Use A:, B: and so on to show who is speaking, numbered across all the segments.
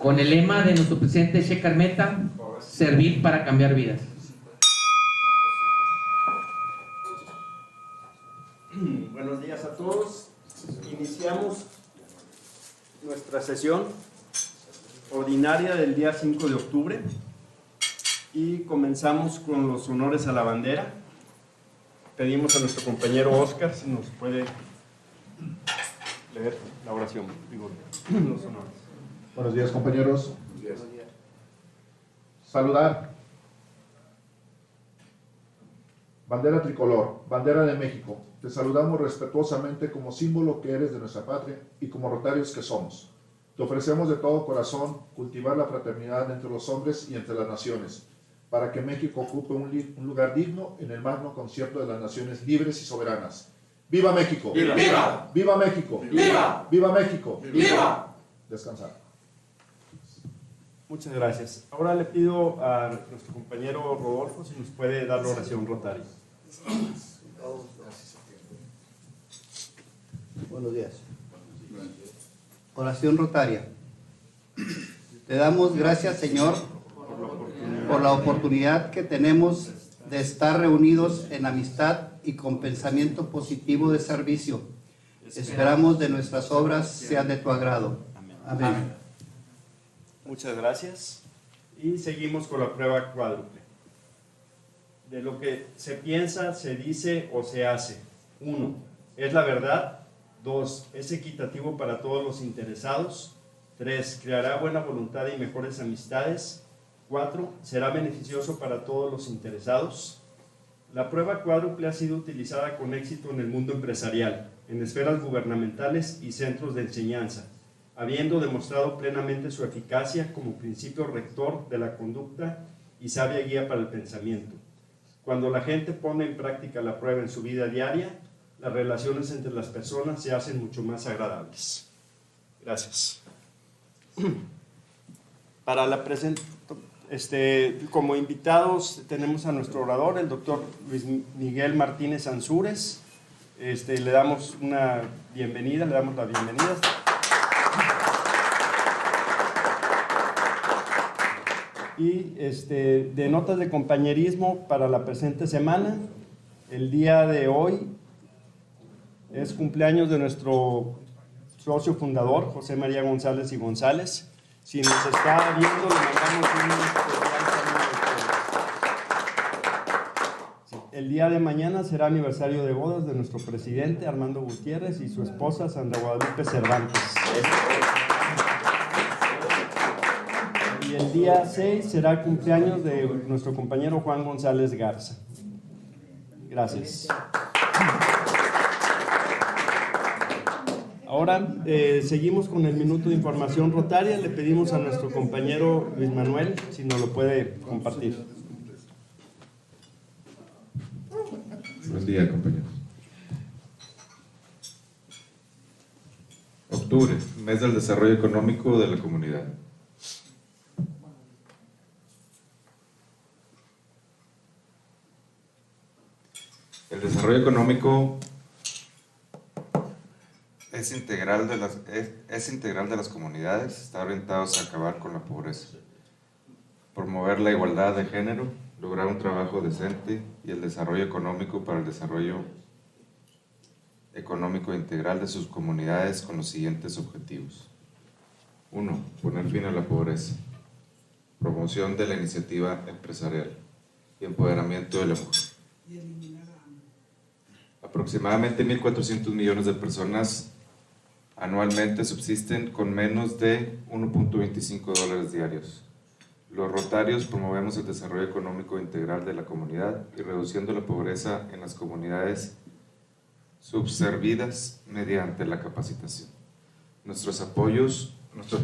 A: con el lema de nuestro presidente Che Carmeta, servir para cambiar vidas.
B: Buenos días a todos. Iniciamos nuestra sesión ordinaria del día 5 de octubre y comenzamos con los honores a la bandera. Pedimos a nuestro compañero Oscar si nos puede leer la oración, los honores.
C: Buenos días, compañeros.
B: Buenos días.
C: Saludar. Bandera tricolor, bandera de México, te saludamos respetuosamente como símbolo que eres de nuestra patria y como rotarios que somos. Te ofrecemos de todo corazón cultivar la fraternidad entre los hombres y entre las naciones, para que México ocupe un lugar digno en el magno concierto de las naciones libres y soberanas. ¡Viva México!
D: ¡Viva! ¡Viva!
C: ¡Viva México!
D: ¡Viva!
C: ¡Viva México!
D: ¡Viva!
C: Descansar.
B: Muchas gracias. Ahora le pido a nuestro compañero Rodolfo si nos puede dar la oración rotaria.
E: Buenos días. Oración rotaria. Te damos gracias, Señor, por la oportunidad que tenemos de estar reunidos en amistad y con pensamiento positivo de servicio. Esperamos de nuestras obras sean de tu agrado. Amén.
B: Muchas gracias. Y seguimos con la prueba cuádruple. De lo que se piensa, se dice o se hace. 1. ¿Es la verdad? 2. ¿Es equitativo para todos los interesados? 3. ¿Creará buena voluntad y mejores amistades? 4. ¿Será beneficioso para todos los interesados? La prueba cuádruple ha sido utilizada con éxito en el mundo empresarial, en esferas gubernamentales y centros de enseñanza, habiendo demostrado plenamente su eficacia como principio rector de la conducta y sabia guía para el pensamiento. Cuando la gente pone en práctica la prueba en su vida diaria, las relaciones entre las personas se hacen mucho más agradables. Gracias. Para la como invitados tenemos a nuestro orador, el doctor Luis Miguel Martínez Ansúrez. Le damos una bienvenida, le damos la bienvenida. Y de notas de compañerismo para la presente semana, el día de hoy es cumpleaños de nuestro socio fundador, José María González y González. Si nos está viendo, le mandamos un cordial saludo. El día de mañana será aniversario de bodas de nuestro presidente Armando Gutiérrez y su esposa Sandra Guadalupe Cervantes. Y el día 6 será cumpleaños de nuestro compañero Juan González Garza. Gracias. Ahora seguimos con el minuto de información rotaria. Le pedimos a nuestro compañero Luis Manuel si nos lo puede compartir.
F: Buen día, compañeros. Octubre, mes del desarrollo económico de la comunidad. El desarrollo económico es integral de las comunidades, está orientado a acabar con la pobreza, promover la igualdad de género, lograr un trabajo decente y el desarrollo económico para el desarrollo económico integral de sus comunidades con los siguientes objetivos. 1. Poner fin a la pobreza, promoción de la iniciativa empresarial y empoderamiento de la mujer. Aproximadamente 1.400 millones de personas anualmente subsisten con menos de $1.25 diarios. Los rotarios promovemos el desarrollo económico integral de la comunidad y reduciendo la pobreza en las comunidades subservidas mediante la capacitación. Nuestros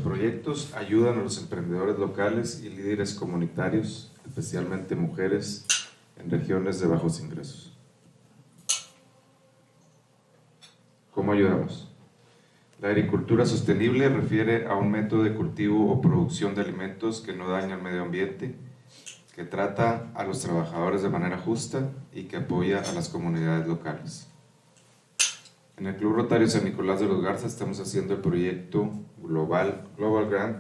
F: proyectos ayudan a los emprendedores locales y líderes comunitarios, especialmente mujeres en regiones de bajos ingresos. ¿Cómo ayudamos? La agricultura sostenible refiere a un método de cultivo o producción de alimentos que no daña al medio ambiente, que trata a los trabajadores de manera justa y que apoya a las comunidades locales. En el Club Rotario San Nicolás de los Garza estamos haciendo el proyecto Global Grant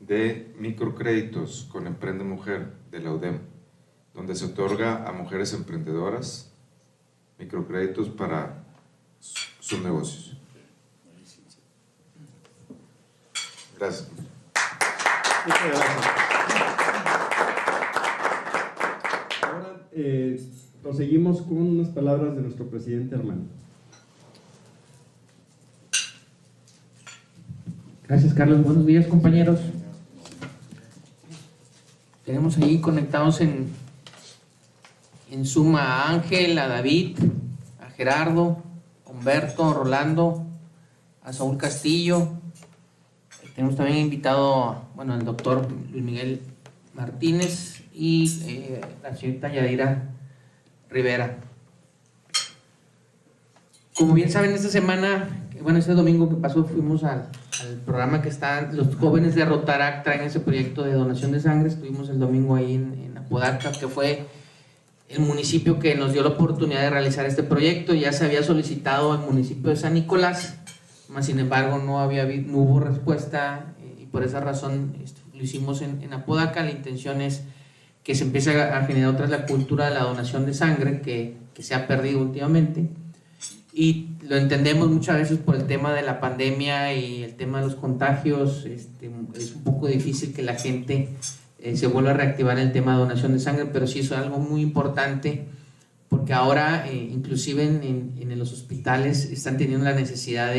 F: de microcréditos con Emprende Mujer de la UDEM, donde se otorga a mujeres emprendedoras microcréditos para sus negocios. Gracias.
B: Muchas gracias. Ahora proseguimos con unas palabras de nuestro presidente Armando.
A: Gracias, Carlos. Buenos días, compañeros. Tenemos ahí conectados en Zoom a Ángel, a David, a Gerardo, a Humberto, a Rolando, a Saúl Castillo. Tenemos también invitado, bueno, al doctor Luis Miguel Martínez y la señorita Yadira Rivera. Como bien saben, esta semana, bueno, este domingo que pasó, fuimos al programa que están los jóvenes de Rotaract, traen ese proyecto de donación de sangre. Estuvimos el domingo ahí en Apodaca, que fue el municipio que nos dio la oportunidad de realizar este proyecto. Ya se había solicitado al municipio de San Nicolás, mas sin embargo no hubo respuesta, y por esa razón lo hicimos en Apodaca. La intención es que se empiece a generar otra vez la cultura de la donación de sangre que se ha perdido últimamente, y lo entendemos muchas veces por el tema de la pandemia y el tema de los contagios. Es un poco difícil que la gente se vuelva a reactivar el tema de donación de sangre, pero sí es algo muy importante, porque ahora inclusive en los hospitales están teniendo la necesidad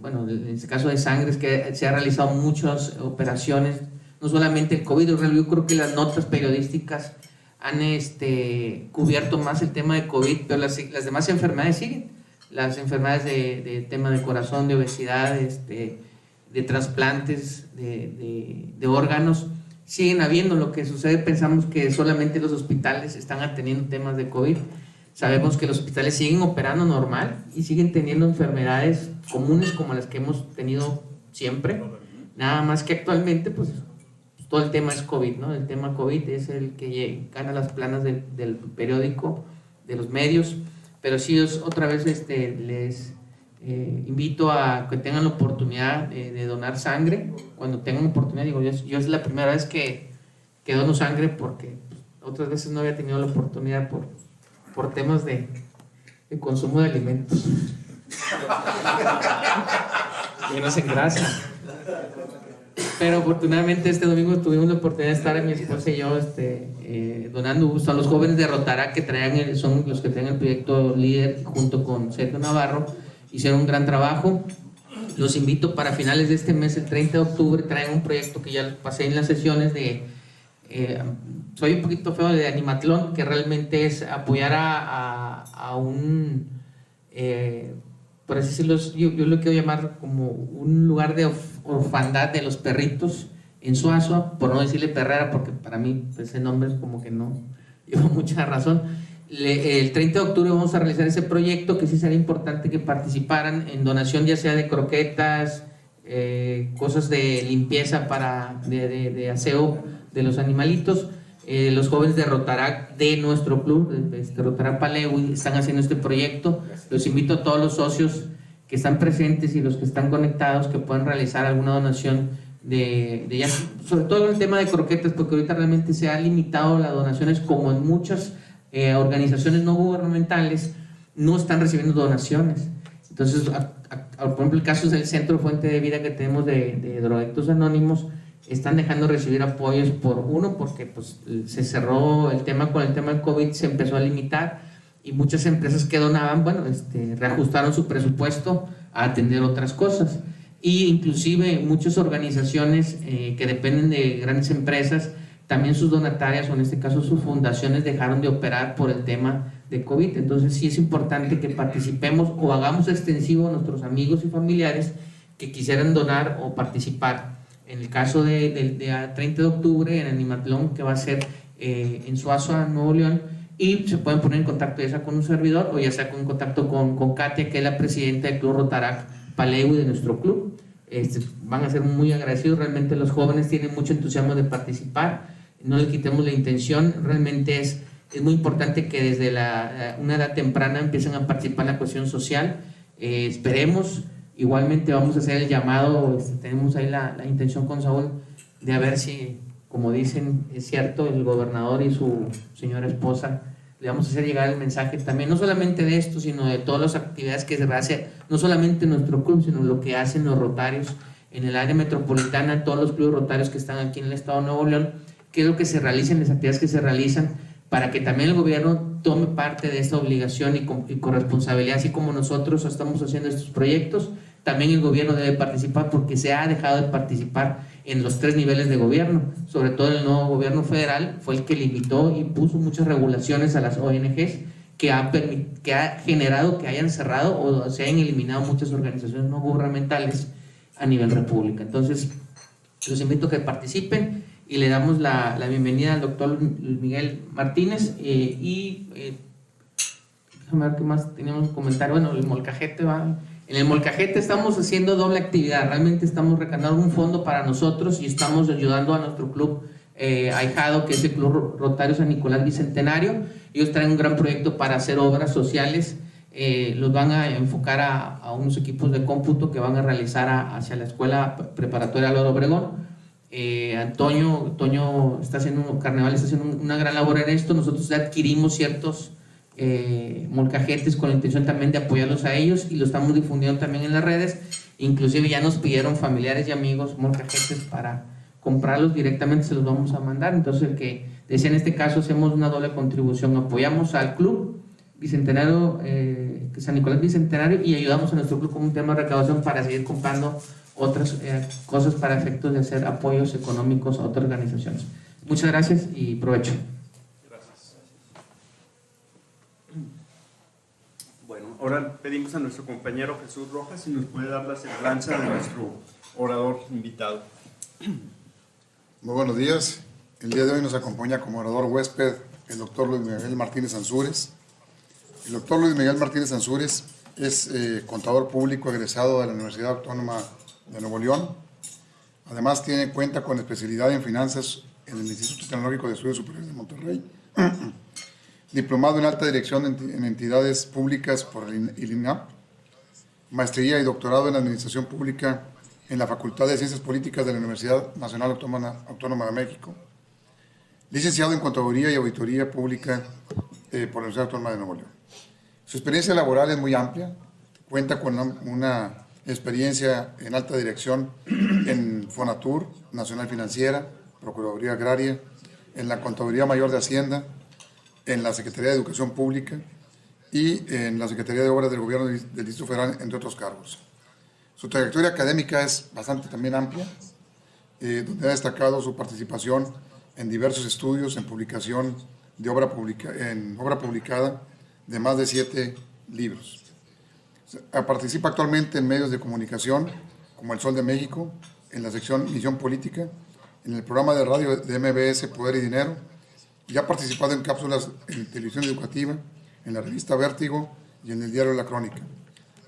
A: bueno, en este caso de sangre, es que se han realizado muchas operaciones, no solamente el COVID. Yo creo que las notas periodísticas han cubierto más el tema de COVID, pero las demás enfermedades siguen. Las enfermedades de tema de corazón, de obesidad, de trasplantes de órganos, siguen habiendo. Lo que sucede, pensamos que solamente los hospitales están atendiendo temas de COVID. Sabemos que los hospitales siguen operando normal y siguen teniendo enfermedades comunes como las que hemos tenido siempre, nada más que actualmente pues todo el tema es COVID, ¿no? El tema COVID es el que gana las planas del periódico, de los medios, pero sí, otra vez les invito a que tengan la oportunidad de donar sangre. Cuando tengan oportunidad, digo, yo es la primera vez que dono sangre, porque otras veces no había tenido la oportunidad por temas de consumo de alimentos. Y no se engrasa. Pero afortunadamente este domingo tuvimos la oportunidad de estar mi esposa y yo donando. Son los jóvenes de Rotaract que son los que traen el proyecto líder junto con Sergio Navarro. Hicieron un gran trabajo. Los invito para finales de este mes, el 30 de octubre, traen un proyecto que ya pasé en las sesiones soy un poquito feo, de Animatlón, que realmente es apoyar a un, por así decirlo, yo lo quiero llamar como un lugar de orfandad de los perritos en Suazua, por no decirle perrera, porque para mí ese nombre es como que no lleva mucha razón. El 30 de octubre vamos a realizar ese proyecto, que sí sería importante que participaran en donación, ya sea de croquetas, cosas de limpieza de aseo de los animalitos. Los jóvenes de Rotaract, de nuestro club, Rotaract Palewi, están haciendo este proyecto. Los invito a todos los socios que están presentes y los que están conectados que puedan realizar alguna donación sobre todo en el tema de croquetas, porque ahorita realmente se ha limitado las donaciones, como en muchas organizaciones no gubernamentales no están recibiendo donaciones. Entonces, por ejemplo, el caso del Centro Fuente de Vida que tenemos de Drogadictos Anónimos, están dejando de recibir apoyos porque pues, se cerró el tema con el tema del COVID, se empezó a limitar, y muchas empresas que donaban, reajustaron su presupuesto a atender otras cosas. Y inclusive muchas organizaciones que dependen de grandes empresas, también sus donatarias, o en este caso sus fundaciones, dejaron de operar por el tema de COVID. Entonces sí es importante que participemos o hagamos extensivo a nuestros amigos y familiares que quisieran donar o participar. En el caso de 30 de octubre, en Animatlón, que va a ser en Suazua, Nuevo León, y se pueden poner en contacto ya sea con un servidor o ya sea en contacto con Katia, que es la presidenta del Club Rotaract Palewi de nuestro club. Van a ser muy agradecidos. Realmente los jóvenes tienen mucho entusiasmo de participar, no les quitemos la intención. Realmente es muy importante que desde una edad temprana empiecen a participar en la cuestión social. Esperemos Igualmente vamos a hacer el llamado, tenemos ahí la intención con Saúl de a ver si, como dicen, es cierto, el gobernador y su señora esposa, le vamos a hacer llegar el mensaje también, no solamente de esto, sino de todas las actividades que se va a hacer, no solamente en nuestro club, sino lo que hacen los rotarios en el área metropolitana, todos los clubes rotarios que están aquí en el estado de Nuevo León, qué es lo que se realiza, las actividades que se realizan, para que también el gobierno tome parte de esta obligación y corresponsabilidad, así como nosotros estamos haciendo estos proyectos, también el gobierno debe participar, porque se ha dejado de participar en los 3 niveles de gobierno, sobre todo el nuevo gobierno federal fue el que limitó y puso muchas regulaciones a las ONGs que ha generado que hayan cerrado o se hayan eliminado muchas organizaciones no gubernamentales a nivel república. Entonces, los invito a que participen y le damos la bienvenida al doctor Luis Miguel Martínez déjame ver qué más teníamos que comentar. Bueno, el molcajete va. En el molcajete estamos haciendo doble actividad, realmente estamos recaudando un fondo para nosotros y estamos ayudando a nuestro club ahijado, que es el Club Rotario San Nicolás Bicentenario. Ellos traen un gran proyecto para hacer obras sociales, los van a enfocar a unos equipos de cómputo que van a realizar hacia la escuela preparatoria Álvaro Obregón. Toño está haciendo, Carnaval está haciendo una gran labor en esto. Nosotros adquirimos ciertos molcajetes con la intención también de apoyarlos a ellos y lo estamos difundiendo también en las redes. Inclusive ya nos pidieron familiares y amigos molcajetes para comprarlos directamente, se los vamos a mandar. Entonces el que decía, en este caso hacemos una doble contribución, apoyamos al club Bicentenario, San Nicolás Bicentenario, y ayudamos a nuestro club con un tema de recaudación para seguir comprando otras cosas para efectos de hacer apoyos económicos a otras organizaciones. Muchas gracias y provecho.
B: Bueno, ahora pedimos a nuestro compañero Jesús Rojas si nos puede dar la semblanza de nuestro orador invitado.
D: Muy buenos días. El día de hoy nos acompaña como orador huésped el doctor Luis Miguel Martínez Ansúrez. El doctor Luis Miguel Martínez Ansúrez es contador público egresado de la Universidad Autónoma de Nuevo León. Además cuenta con especialidad en finanzas en el Instituto Tecnológico de Estudios Superiores de Monterrey. Diplomado en alta dirección en entidades públicas por el INAP. Maestría y doctorado en administración pública en la Facultad de Ciencias Políticas de la Universidad Nacional Autónoma de México. Licenciado en Contaduría y Auditoría Pública por la Universidad Autónoma de Nuevo León. Su experiencia laboral es muy amplia. Cuenta con una experiencia en alta dirección en Fonatur, Nacional Financiera, Procuraduría Agraria, en la Contaduría Mayor de Hacienda, en la Secretaría de Educación Pública y en la Secretaría de Obras del Gobierno del Distrito Federal, entre otros cargos. Su trayectoria académica es bastante también amplia, donde ha destacado su participación en diversos estudios, en publicación de obra publicada de más de 7 libros. Participa actualmente en medios de comunicación como El Sol de México, en la sección Misión Política, en el programa de radio de MBS Poder y Dinero, y ha participado en cápsulas en televisión educativa, en la revista Vértigo y en el diario La Crónica.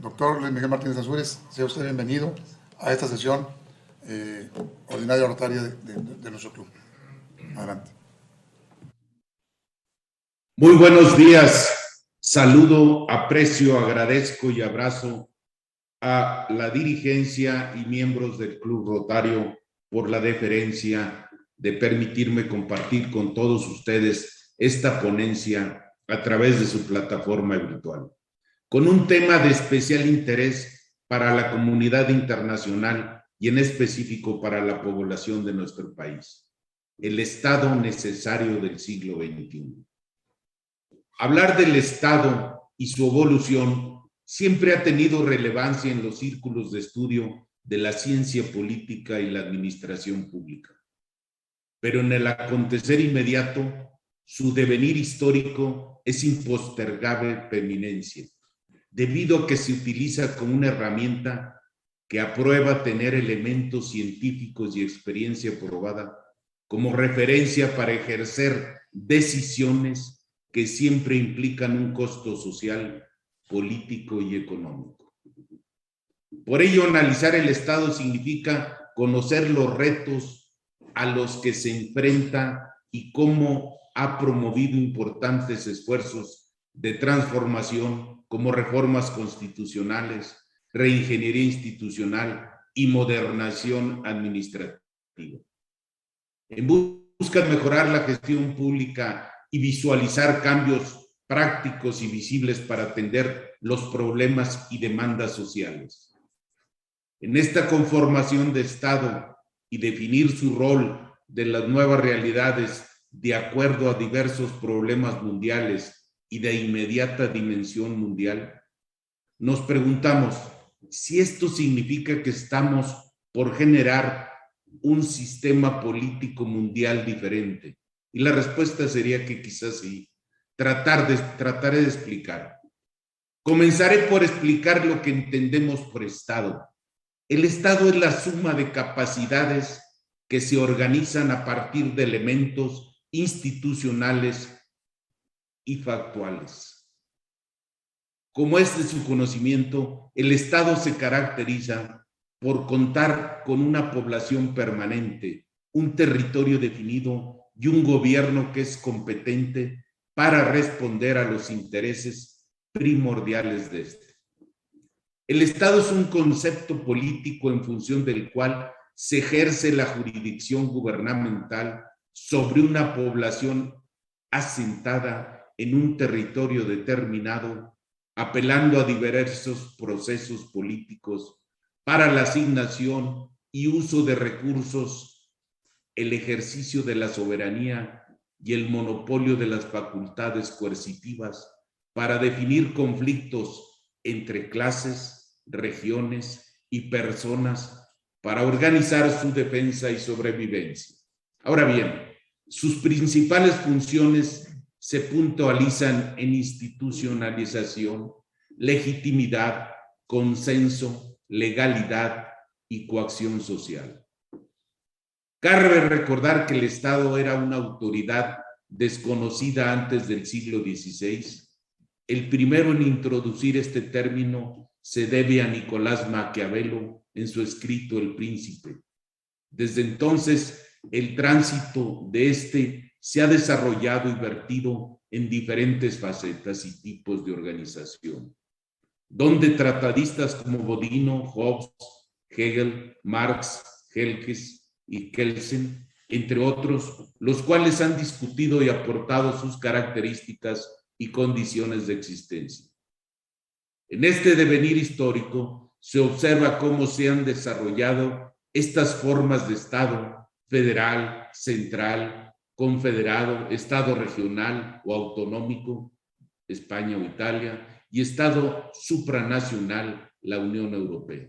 D: Doctor Luis Miguel Martínez Ansúrez, sea usted bienvenido a esta sesión ordinaria rotaria de nuestro club. Adelante.
G: Muy buenos días. Saludo, aprecio, agradezco y abrazo a la dirigencia y miembros del Club Rotario por la deferencia de permitirme compartir con todos ustedes esta ponencia a través de su plataforma virtual, con un tema de especial interés para la comunidad internacional y en específico para la población de nuestro país, el Estado necesario del siglo XXI. Hablar del Estado y su evolución siempre ha tenido relevancia en los círculos de estudio de la ciencia política y la administración pública. Pero en el acontecer inmediato, su devenir histórico es impostergable preeminencia, debido a que se utiliza como una herramienta que aprueba tener elementos científicos y experiencia probada como referencia para ejercer decisiones que siempre implican un costo social, político y económico. Por ello, analizar el Estado significa conocer los retos a los que se enfrenta y cómo ha promovido importantes esfuerzos de transformación como reformas constitucionales, reingeniería institucional y modernización administrativa. En busca de mejorar la gestión pública y visualizar cambios prácticos y visibles para atender los problemas y demandas sociales. En esta conformación de Estado y definir su rol de las nuevas realidades de acuerdo a diversos problemas mundiales y de inmediata dimensión mundial, nos preguntamos si esto significa que estamos por generar un sistema político mundial diferente. Y la respuesta sería que quizás sí. Trataré de explicar. Comenzaré por explicar lo que entendemos por Estado. El Estado es la suma de capacidades que se organizan a partir de elementos institucionales y factuales. Como es de su conocimiento, el Estado se caracteriza por contar con una población permanente, un territorio definido y un gobierno que es competente para responder a los intereses primordiales de este. El Estado es un concepto político en función del cual se ejerce la jurisdicción gubernamental sobre una población asentada en un territorio determinado, apelando a diversos procesos políticos para la asignación y uso de recursos, el ejercicio de la soberanía y el monopolio de las facultades coercitivas para definir conflictos entre clases, regiones y personas para organizar su defensa y sobrevivencia. Ahora bien, sus principales funciones se puntualizan en institucionalización, legitimidad, consenso, legalidad y coacción social. Cabe recordar que el Estado era una autoridad desconocida antes del siglo XVI. El primero en introducir este término se debe a Nicolás Maquiavelo en su escrito El Príncipe. Desde entonces, el tránsito de este se ha desarrollado y vertido en diferentes facetas y tipos de organización, donde tratadistas como Bodino, Hobbes, Hegel, Marx, Helges y Kelsen, entre otros, los cuales han discutido y aportado sus características y condiciones de existencia. En este devenir histórico se observa cómo se han desarrollado estas formas de Estado federal, central, confederado, Estado regional o autonómico, España o Italia, y Estado supranacional, la Unión Europea.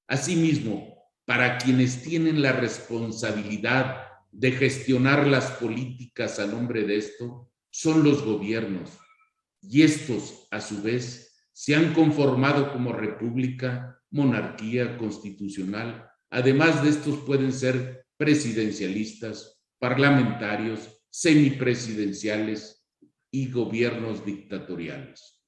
G: Asimismo, para quienes tienen la responsabilidad de gestionar las políticas a nombre de esto, son los gobiernos, y estos, a su vez, se han conformado como república, monarquía constitucional. Además de estos pueden ser presidencialistas, parlamentarios, semipresidenciales y gobiernos dictatoriales.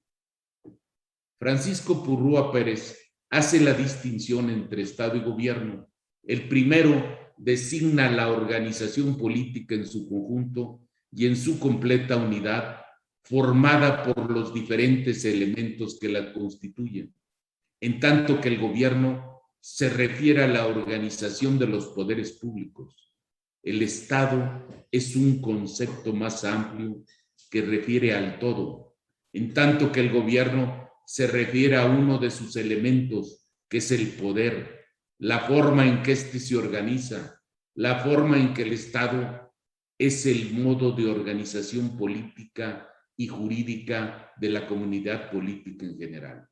G: Francisco Purrúa Pérez hace la distinción entre Estado y gobierno. El primero designa la organización política en su conjunto y en su completa unidad, formada por los diferentes elementos que la constituyen, en tanto que el gobierno se refiere a la organización de los poderes públicos. El Estado es un concepto más amplio que refiere al todo, en tanto que el gobierno se refiere a uno de sus elementos, que es el poder, la forma en que éste se organiza, la forma en que el Estado es el modo de organización política y jurídica de la comunidad política en general.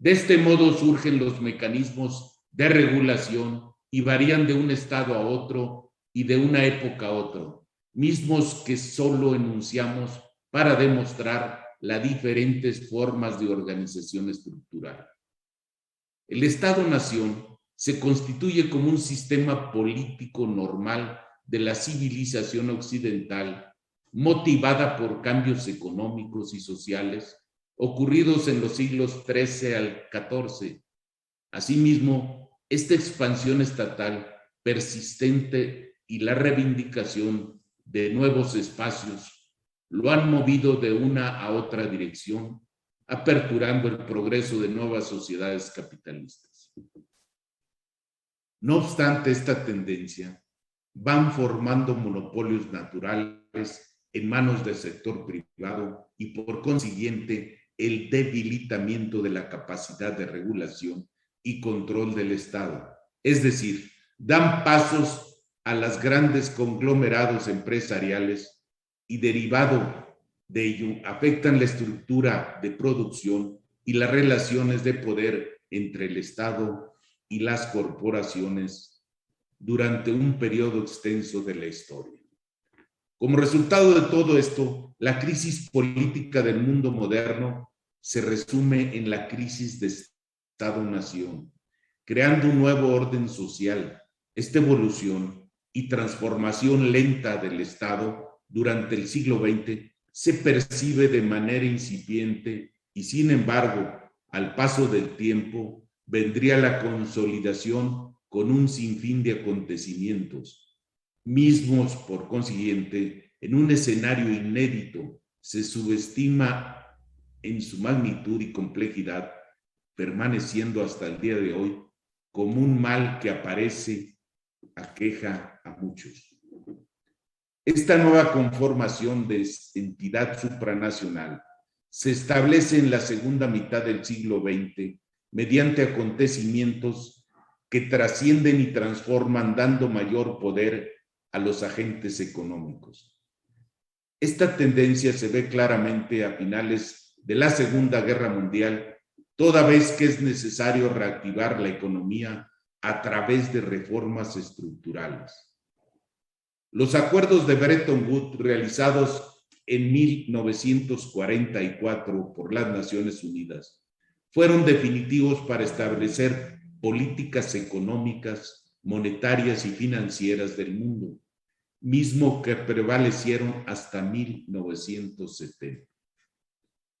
G: De este modo surgen los mecanismos de regulación y varían de un estado a otro y de una época a otro, mismos que solo enunciamos para demostrar las diferentes formas de organización estructural. El Estado-Nación se constituye como un sistema político normal de la civilización occidental, motivada por cambios económicos y sociales ocurridos en los siglos XIII al XIV. Asimismo, esta expansión estatal persistente y la reivindicación de nuevos espacios lo han movido de una a otra dirección, aperturando el progreso de nuevas sociedades capitalistas. No obstante esta tendencia, van formando monopolios naturales en manos del sector privado y por consiguiente el debilitamiento de la capacidad de regulación y control del Estado. Es decir, dan pasos a los grandes conglomerados empresariales y derivado de ello afectan la estructura de producción y las relaciones de poder entre el Estado y las corporaciones durante un periodo extenso de la historia. Como resultado de todo esto, la crisis política del mundo moderno se resume en la crisis de Estado-nación, creando un nuevo orden social. Esta evolución y transformación lenta del Estado durante el siglo XX se percibe de manera incipiente y, sin embargo, al paso del tiempo, vendría la consolidación con un sinfín de acontecimientos, mismos, por consiguiente, en un escenario inédito, se subestima en su magnitud y complejidad, permaneciendo hasta el día de hoy como un mal que aparece, aqueja a muchos. Esta nueva conformación de entidad supranacional se establece en la segunda mitad del siglo XX mediante acontecimientos que trascienden y transforman, dando mayor poder a los agentes económicos. Esta tendencia se ve claramente a finales de la Segunda Guerra Mundial, toda vez que es necesario reactivar la economía a través de reformas estructurales. Los acuerdos de Bretton Woods realizados en 1944 por las Naciones Unidas fueron definitivos para establecer políticas económicas, monetarias y financieras del mundo, mismo que prevalecieron hasta 1970.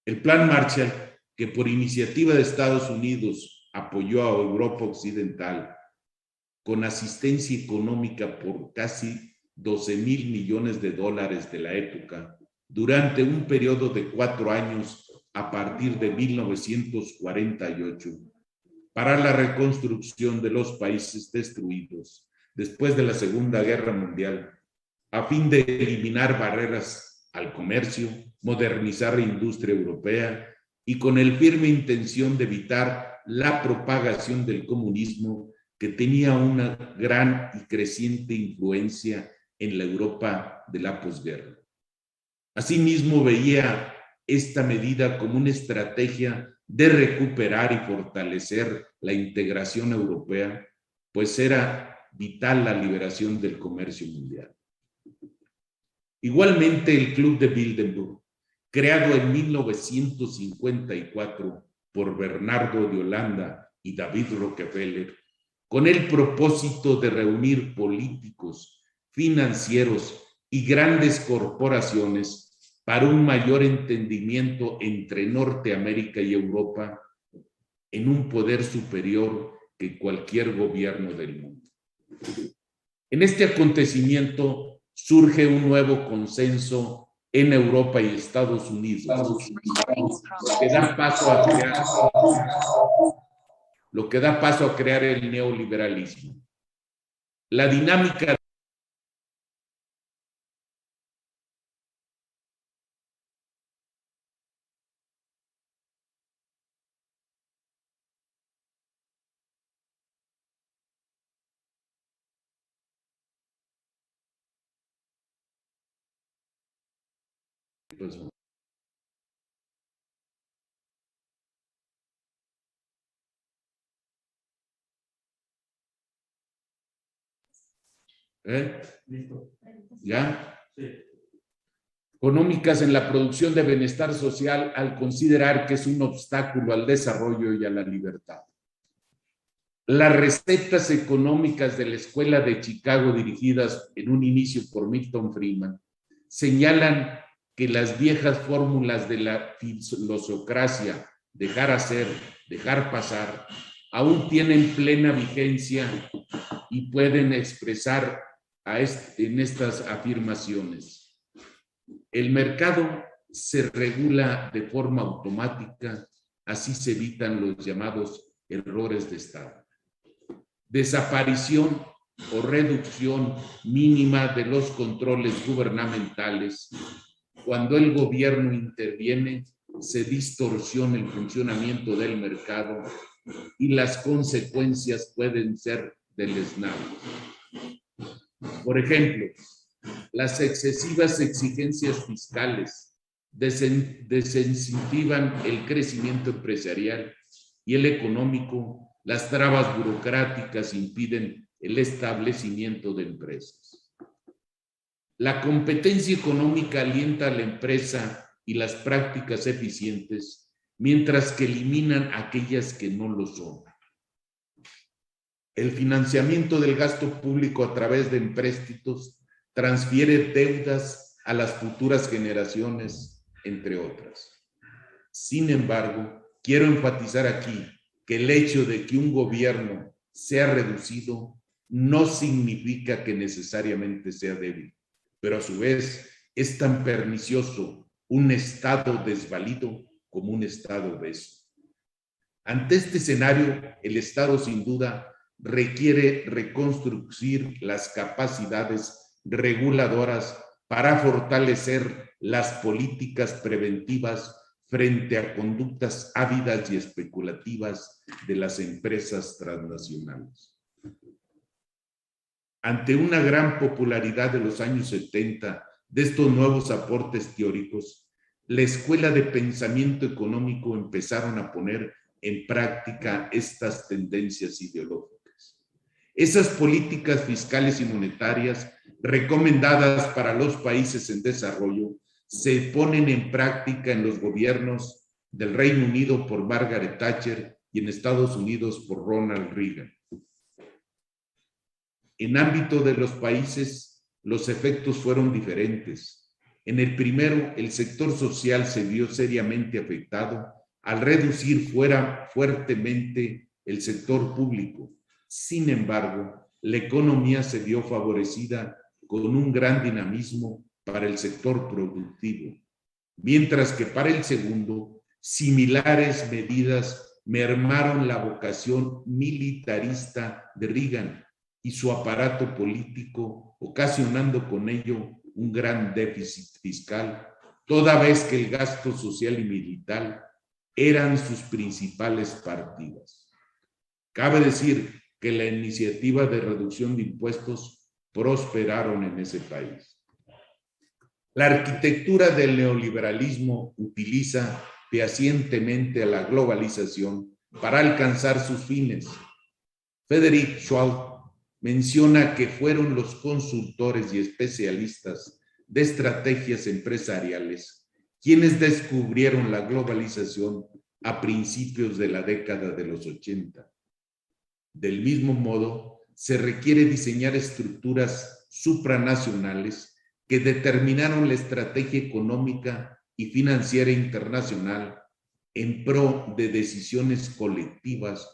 G: El Plan Marshall, que por iniciativa de Estados Unidos apoyó a Europa Occidental con asistencia económica por casi 12,000 millones de dólares de la época, durante un periodo de 4 años a partir de 1948, para la reconstrucción de los países destruidos después de la Segunda Guerra Mundial, a fin de eliminar barreras al comercio, modernizar la industria europea y con el firme intención de evitar la propagación del comunismo, que tenía una gran y creciente influencia en la Europa de la posguerra. Asimismo, veía esta medida como una estrategia de recuperar y fortalecer la integración europea, pues era vital la liberación del comercio mundial. Igualmente, el Club de Bilderberg, creado en 1954 por Bernardo de Holanda y David Rockefeller, con el propósito de reunir políticos, financieros y grandes corporaciones para un mayor entendimiento entre Norteamérica y Europa en un poder superior que cualquier gobierno del mundo. En este acontecimiento surge un nuevo consenso en Europa y Estados Unidos, lo que da paso a crear el neoliberalismo. La dinámica ¿Ya? Económicas en la producción de bienestar social, al considerar que es un obstáculo al desarrollo y a la libertad. Las recetas económicas de la Escuela de Chicago, dirigidas en un inicio por Milton Friedman, señalan que las viejas fórmulas de la filosocracia, dejar hacer, dejar pasar, aún tienen plena vigencia y pueden expresar en estas afirmaciones. El mercado se regula de forma automática, así se evitan los llamados errores de Estado. Desaparición o reducción mínima de los controles gubernamentales. Cuando el gobierno interviene, se distorsiona el funcionamiento del mercado y las consecuencias pueden ser deleznables. Por ejemplo, las excesivas exigencias fiscales desincentivan el crecimiento empresarial y el económico. Las trabas burocráticas impiden el establecimiento de empresas. La competencia económica alienta a la empresa y las prácticas eficientes, mientras que eliminan aquellas que no lo son. El financiamiento del gasto público a través de empréstitos transfiere deudas a las futuras generaciones, entre otras. Sin embargo, quiero enfatizar aquí que el hecho de que un gobierno sea reducido no significa que necesariamente sea débil, pero a su vez es tan pernicioso un Estado desvalido como un Estado obeso. Ante este escenario, el Estado sin duda requiere reconstruir las capacidades reguladoras para fortalecer las políticas preventivas frente a conductas ávidas y especulativas de las empresas transnacionales. Ante una gran popularidad de los años 70 de estos nuevos aportes teóricos, la escuela de pensamiento económico empezaron a poner en práctica estas tendencias ideológicas. Esas políticas fiscales y monetarias recomendadas para los países en desarrollo se ponen en práctica en los gobiernos del Reino Unido por Margaret Thatcher y en Estados Unidos por Ronald Reagan. En ámbito de los países, los efectos fueron diferentes. En el primero, el sector social se vio seriamente afectado al reducir fuertemente el sector público. Sin embargo, la economía se vio favorecida con un gran dinamismo para el sector productivo, mientras que para el segundo, similares medidas mermaron la vocación militarista de Reagan y su aparato político, ocasionando con ello un gran déficit fiscal, toda vez que el gasto social y militar eran sus principales partidas. Cabe decir que la iniciativa de reducción de impuestos prosperaron en ese país. La arquitectura del neoliberalismo utiliza fehacientemente a la globalización para alcanzar sus fines. Frederick Schwab menciona que fueron los consultores y especialistas de estrategias empresariales quienes descubrieron la globalización a principios de la década de los 80. Del mismo modo, se requiere diseñar estructuras supranacionales que determinaron la estrategia económica y financiera internacional en pro de decisiones colectivas,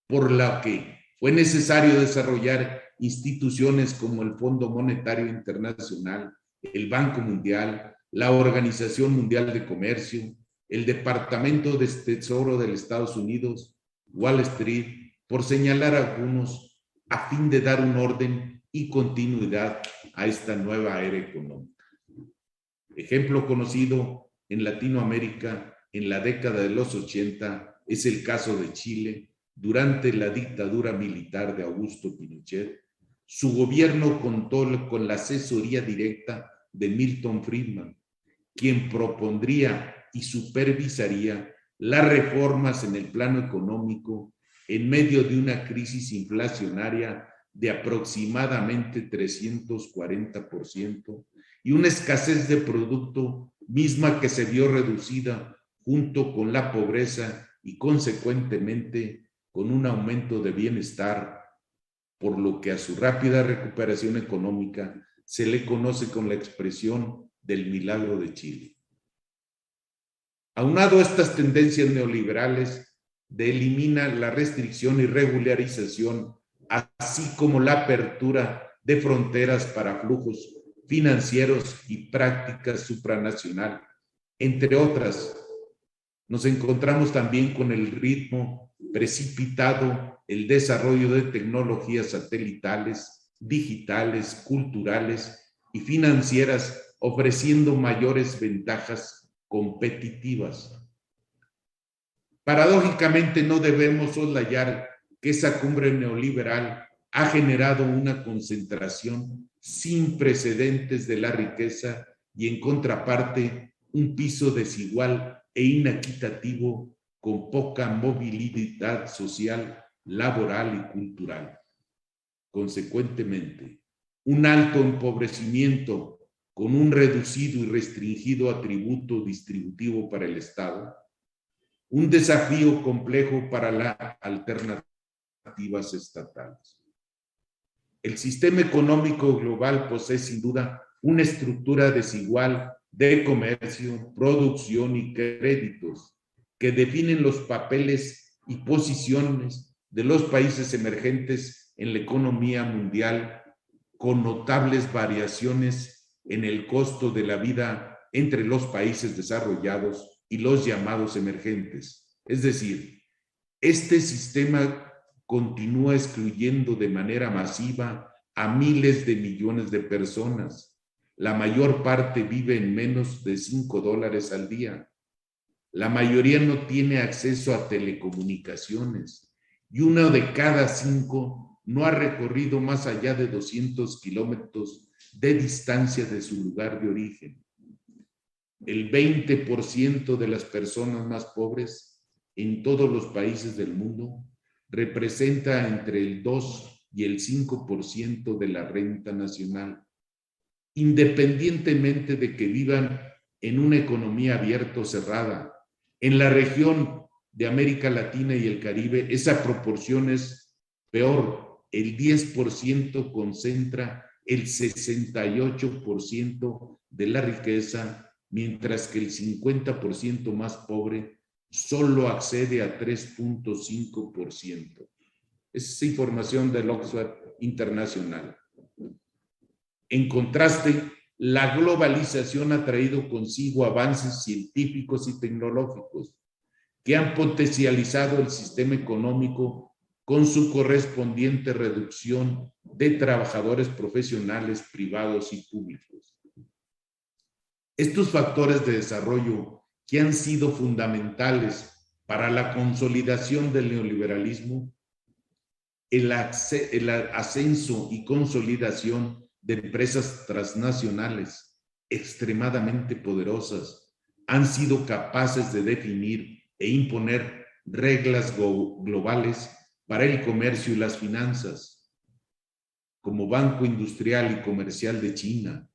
G: por lo que fue necesario desarrollar instituciones como el Fondo Monetario Internacional, el Banco Mundial, la Organización Mundial de Comercio, el Departamento de Tesoro de los Estados Unidos, Wall Street, por señalar algunos, a fin de dar un orden y continuidad a esta nueva era económica. Ejemplo conocido en Latinoamérica en la década de los 80 es el caso de Chile durante la dictadura militar de Augusto Pinochet. Su gobierno contó con la asesoría directa de Milton Friedman, quien propondría y supervisaría las reformas en el plano económico en medio de una crisis inflacionaria de aproximadamente 340% y una escasez de producto misma que se vio reducida junto con la pobreza y consecuentemente con un aumento de bienestar, por lo que a su rápida recuperación económica se le conoce con la expresión del milagro de Chile. Aunado a estas tendencias neoliberales, elimina la restricción y regularización, así como la apertura de fronteras para flujos financieros y prácticas supranacionales, Entre otras, nos encontramos también con el ritmo precipitado, el desarrollo de tecnologías satelitales, digitales, culturales y financieras, ofreciendo mayores ventajas competitivas. Paradójicamente, no debemos soslayar que esa cumbre neoliberal ha generado una concentración sin precedentes de la riqueza y, en contraparte, un piso desigual e inequitativo con poca movilidad social, laboral y cultural. Consecuentemente, un alto empobrecimiento con un reducido y restringido atributo distributivo para el Estado, un desafío complejo para las alternativas estatales. El sistema económico global posee sin duda una estructura desigual de comercio, producción y créditos que definen los papeles y posiciones de los países emergentes en la economía mundial, con notables variaciones en el costo de la vida entre los países desarrollados y los llamados emergentes. Es decir, este sistema continúa excluyendo de manera masiva a miles de millones de personas. La mayor parte vive en menos de $5 al día. La mayoría no tiene acceso a telecomunicaciones y 1 de cada 5 no ha recorrido más allá de 200 kilómetros de distancia de su lugar de origen. El 20% de las personas más pobres en todos los países del mundo representa entre el 2 y el 5% de la renta nacional, independientemente de que vivan en una economía abierta o cerrada. En la región de América Latina y el Caribe, esa proporción es peor. El 10% concentra el 68% de la riqueza, mientras que el 50% más pobre solo accede a 3.5%. Es información del Oxford Internacional. En contraste, la globalización ha traído consigo avances científicos y tecnológicos que han potencializado el sistema económico con su correspondiente reducción de trabajadores profesionales privados y públicos. Estos factores de desarrollo que han sido fundamentales para la consolidación del neoliberalismo, el ascenso y consolidación de empresas transnacionales extremadamente poderosas, han sido capaces de definir e imponer reglas globales para el comercio y las finanzas, como Banco Industrial y Comercial de China,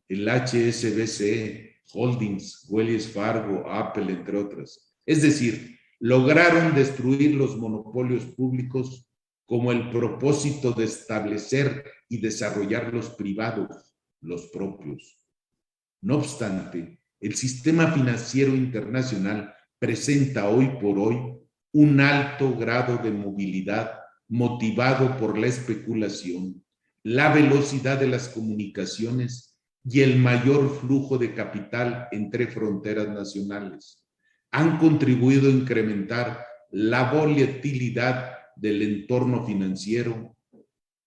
G: el HSBC, Holdings, Wells Fargo, Apple, entre otras. Es decir, lograron destruir los monopolios públicos como el propósito de establecer y desarrollar los privados, los propios. No obstante, el sistema financiero internacional presenta hoy por hoy un alto grado de movilidad motivado por la especulación, la velocidad de las comunicaciones y el mayor flujo de capital entre fronteras nacionales. Han contribuido a incrementar la volatilidad del entorno financiero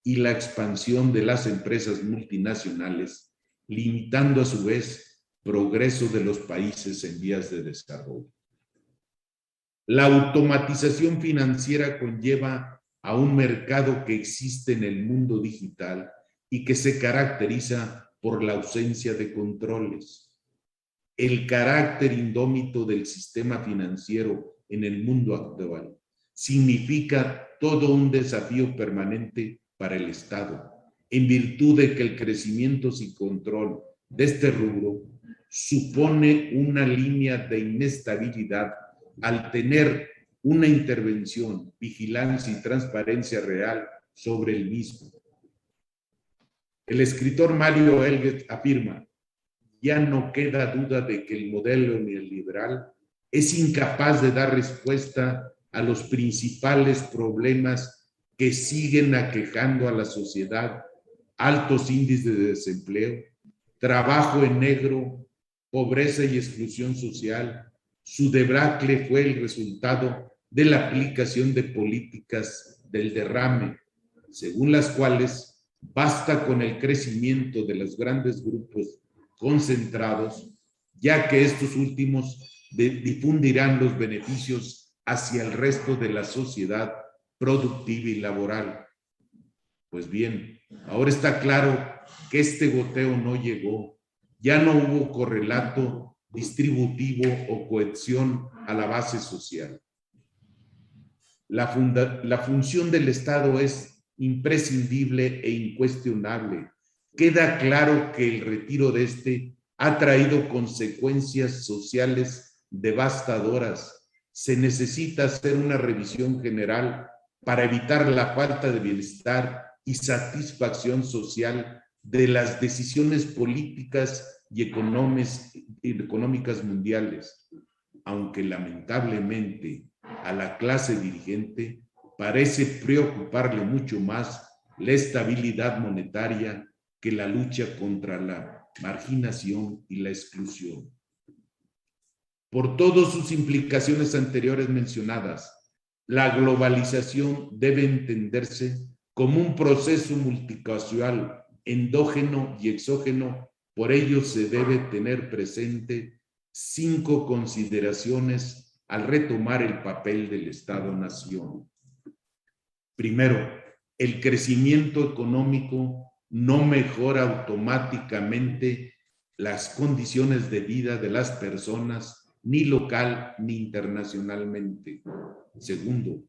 G: y la expansión de las empresas multinacionales, limitando a su vez progreso de los países en vías de desarrollo. La automatización financiera conlleva a un mercado que existe en el mundo digital y que se caracteriza por la ausencia de controles. El carácter indómito del sistema financiero en el mundo actual significa todo un desafío permanente para el Estado, en virtud de que el crecimiento sin control de este rubro supone una línea de inestabilidad al tener una intervención, vigilancia y transparencia real sobre el mismo. El escritor Mario Elget afirma: ya no queda duda de que el modelo neoliberal es incapaz de dar respuesta a los principales problemas que siguen aquejando a la sociedad: altos índices de desempleo, trabajo en negro pobreza y exclusión social. Su debacle fue el resultado de la aplicación de políticas del derrame, según las cuales basta con el crecimiento de los grandes grupos concentrados, ya que estos últimos difundirán los beneficios hacia el resto de la sociedad productiva y laboral. Pues bien, ahora está claro que este goteo no llegó. Ya no hubo correlato distributivo o cohesión a la base social. La función del Estado es imprescindible e incuestionable. Queda claro que el retiro de este ha traído consecuencias sociales devastadoras. Se necesita hacer una revisión general para evitar la falta de bienestar y satisfacción social de las decisiones políticas y económicas mundiales, aunque lamentablemente a la clase dirigente parece preocuparle mucho más la estabilidad monetaria que la lucha contra la marginación y la exclusión. Por todas sus implicaciones anteriores mencionadas, la globalización debe entenderse como un proceso multicausal, endógeno y exógeno. Por ello se debe tener presente 5 consideraciones al retomar el papel del Estado-Nación. Primero, el crecimiento económico no mejora automáticamente las condiciones de vida de las personas, ni local ni internacionalmente. Segundo,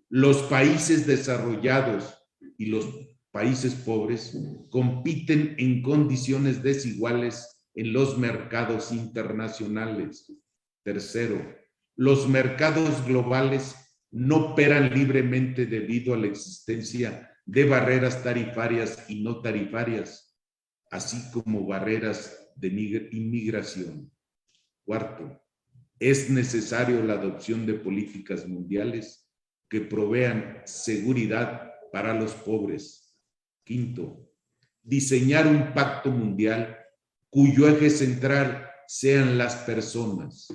G: los países desarrollados y los países pobres compiten en condiciones desiguales en los mercados internacionales. Tercero, los mercados globales no operan libremente debido a la existencia de barreras tarifarias y no tarifarias, así como barreras de inmigración. Cuarto, es necesario la adopción de políticas mundiales que provean seguridad para los pobres. Quinto, diseñar un pacto mundial cuyo eje central sean las personas.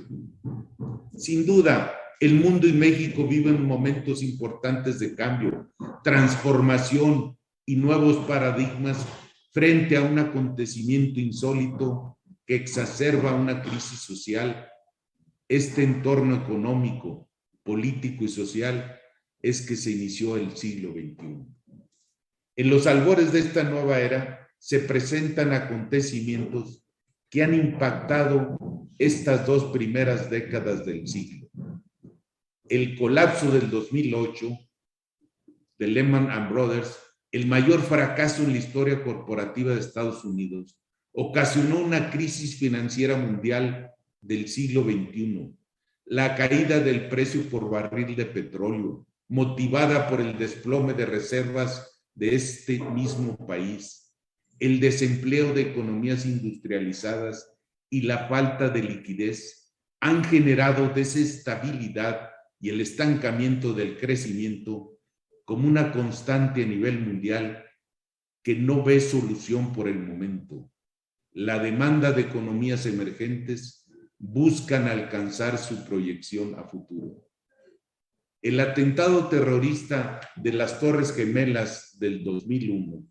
G: Sin duda, el mundo y México viven momentos importantes de cambio, transformación y nuevos paradigmas frente a un acontecimiento insólito que exacerba una crisis social. Este entorno económico, político y social es que se inició el siglo XXI. En los albores de esta nueva era se presentan acontecimientos que han impactado estas 2 primeras décadas del siglo. El colapso del 2008 de Lehman Brothers, el mayor fracaso en la historia corporativa de Estados Unidos, ocasionó una crisis financiera mundial del siglo XXI. La caída del precio por barril de petróleo, motivada por el desplome de reservas de este mismo país, el desempleo de economías industrializadas y la falta de liquidez han generado desestabilidad y el estancamiento del crecimiento como una constante a nivel mundial que no ve solución por el momento. La demanda de economías emergentes buscan alcanzar su proyección a futuro. El atentado terrorista de las Torres Gemelas del 2001,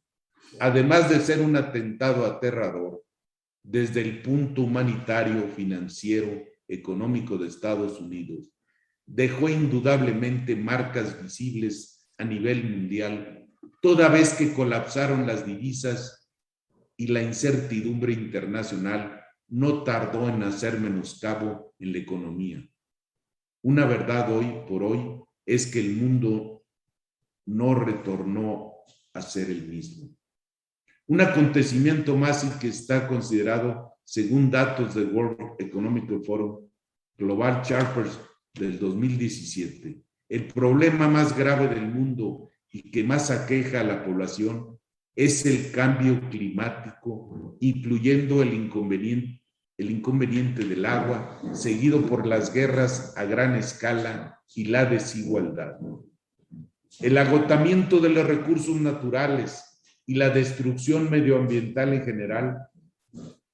G: además de ser un atentado aterrador desde el punto humanitario, financiero, económico de Estados Unidos, dejó indudablemente marcas visibles a nivel mundial, toda vez que colapsaron las divisas y la incertidumbre internacional no tardó en hacer menoscabo en la economía. Una verdad hoy por hoy es que el mundo no retornó a ser el mismo. Un acontecimiento más y que está considerado, según datos del World Economic Forum, Global Charters del 2017, el problema más grave del mundo y que más aqueja a la población es el cambio climático, incluyendo el inconveniente del agua, seguido por las guerras a gran escala y la desigualdad. El agotamiento de los recursos naturales y la destrucción medioambiental en general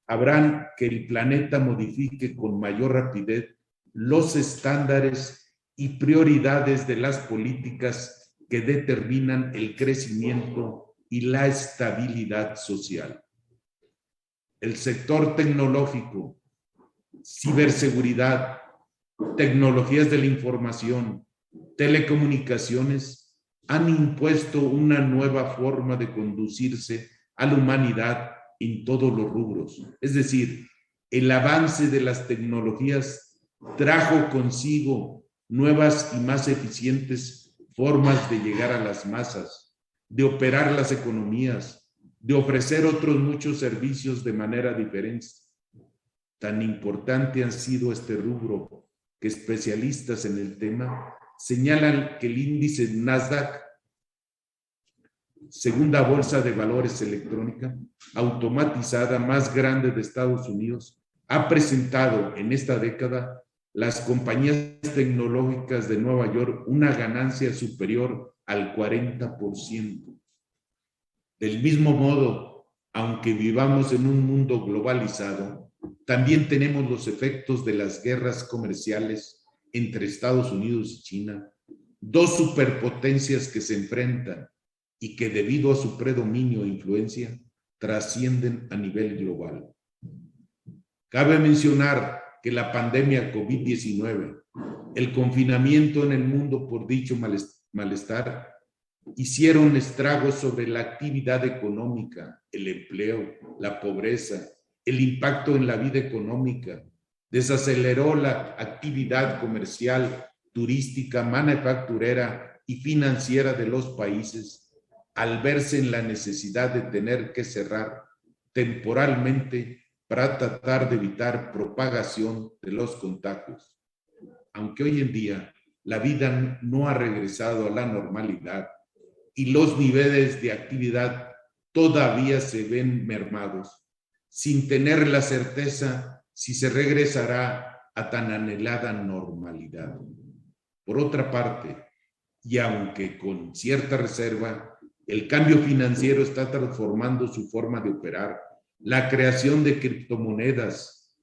G: habrán que el planeta modifique con mayor rapidez los estándares y prioridades de las políticas que determinan el crecimiento y la estabilidad social. El sector tecnológico, ciberseguridad, tecnologías de la información, telecomunicaciones, han impuesto una nueva forma de conducirse a la humanidad en todos los rubros. Es decir, el avance de las tecnologías trajo consigo nuevas y más eficientes formas de llegar a las masas, de operar las economías, de ofrecer otros muchos servicios de manera diferente. Tan importante han sido este rubro que especialistas en el tema señalan que el índice Nasdaq, segunda bolsa de valores electrónica automatizada más grande de Estados Unidos, ha presentado en esta década las compañías tecnológicas de Nueva York una ganancia superior al 40%. Del mismo modo, aunque vivamos en un mundo globalizado, también tenemos los efectos de las guerras comerciales entre Estados Unidos y China, dos superpotencias que se enfrentan y que debido a su predominio e influencia trascienden a nivel global. Cabe mencionar que la pandemia COVID-19, el confinamiento en el mundo por dicho malestar, hicieron estragos sobre la actividad económica, el empleo, la pobreza, el impacto en la vida económica, desaceleró la actividad comercial, turística, manufacturera y financiera de los países, al verse en la necesidad de tener que cerrar temporalmente para tratar de evitar propagación de los contagios. Aunque hoy en día la vida no ha regresado a la normalidad y los niveles de actividad todavía se ven mermados, sin tener la certeza si se regresará a tan anhelada normalidad. Por otra parte, y aunque con cierta reserva, el cambio financiero está transformando su forma de operar. La creación de criptomonedas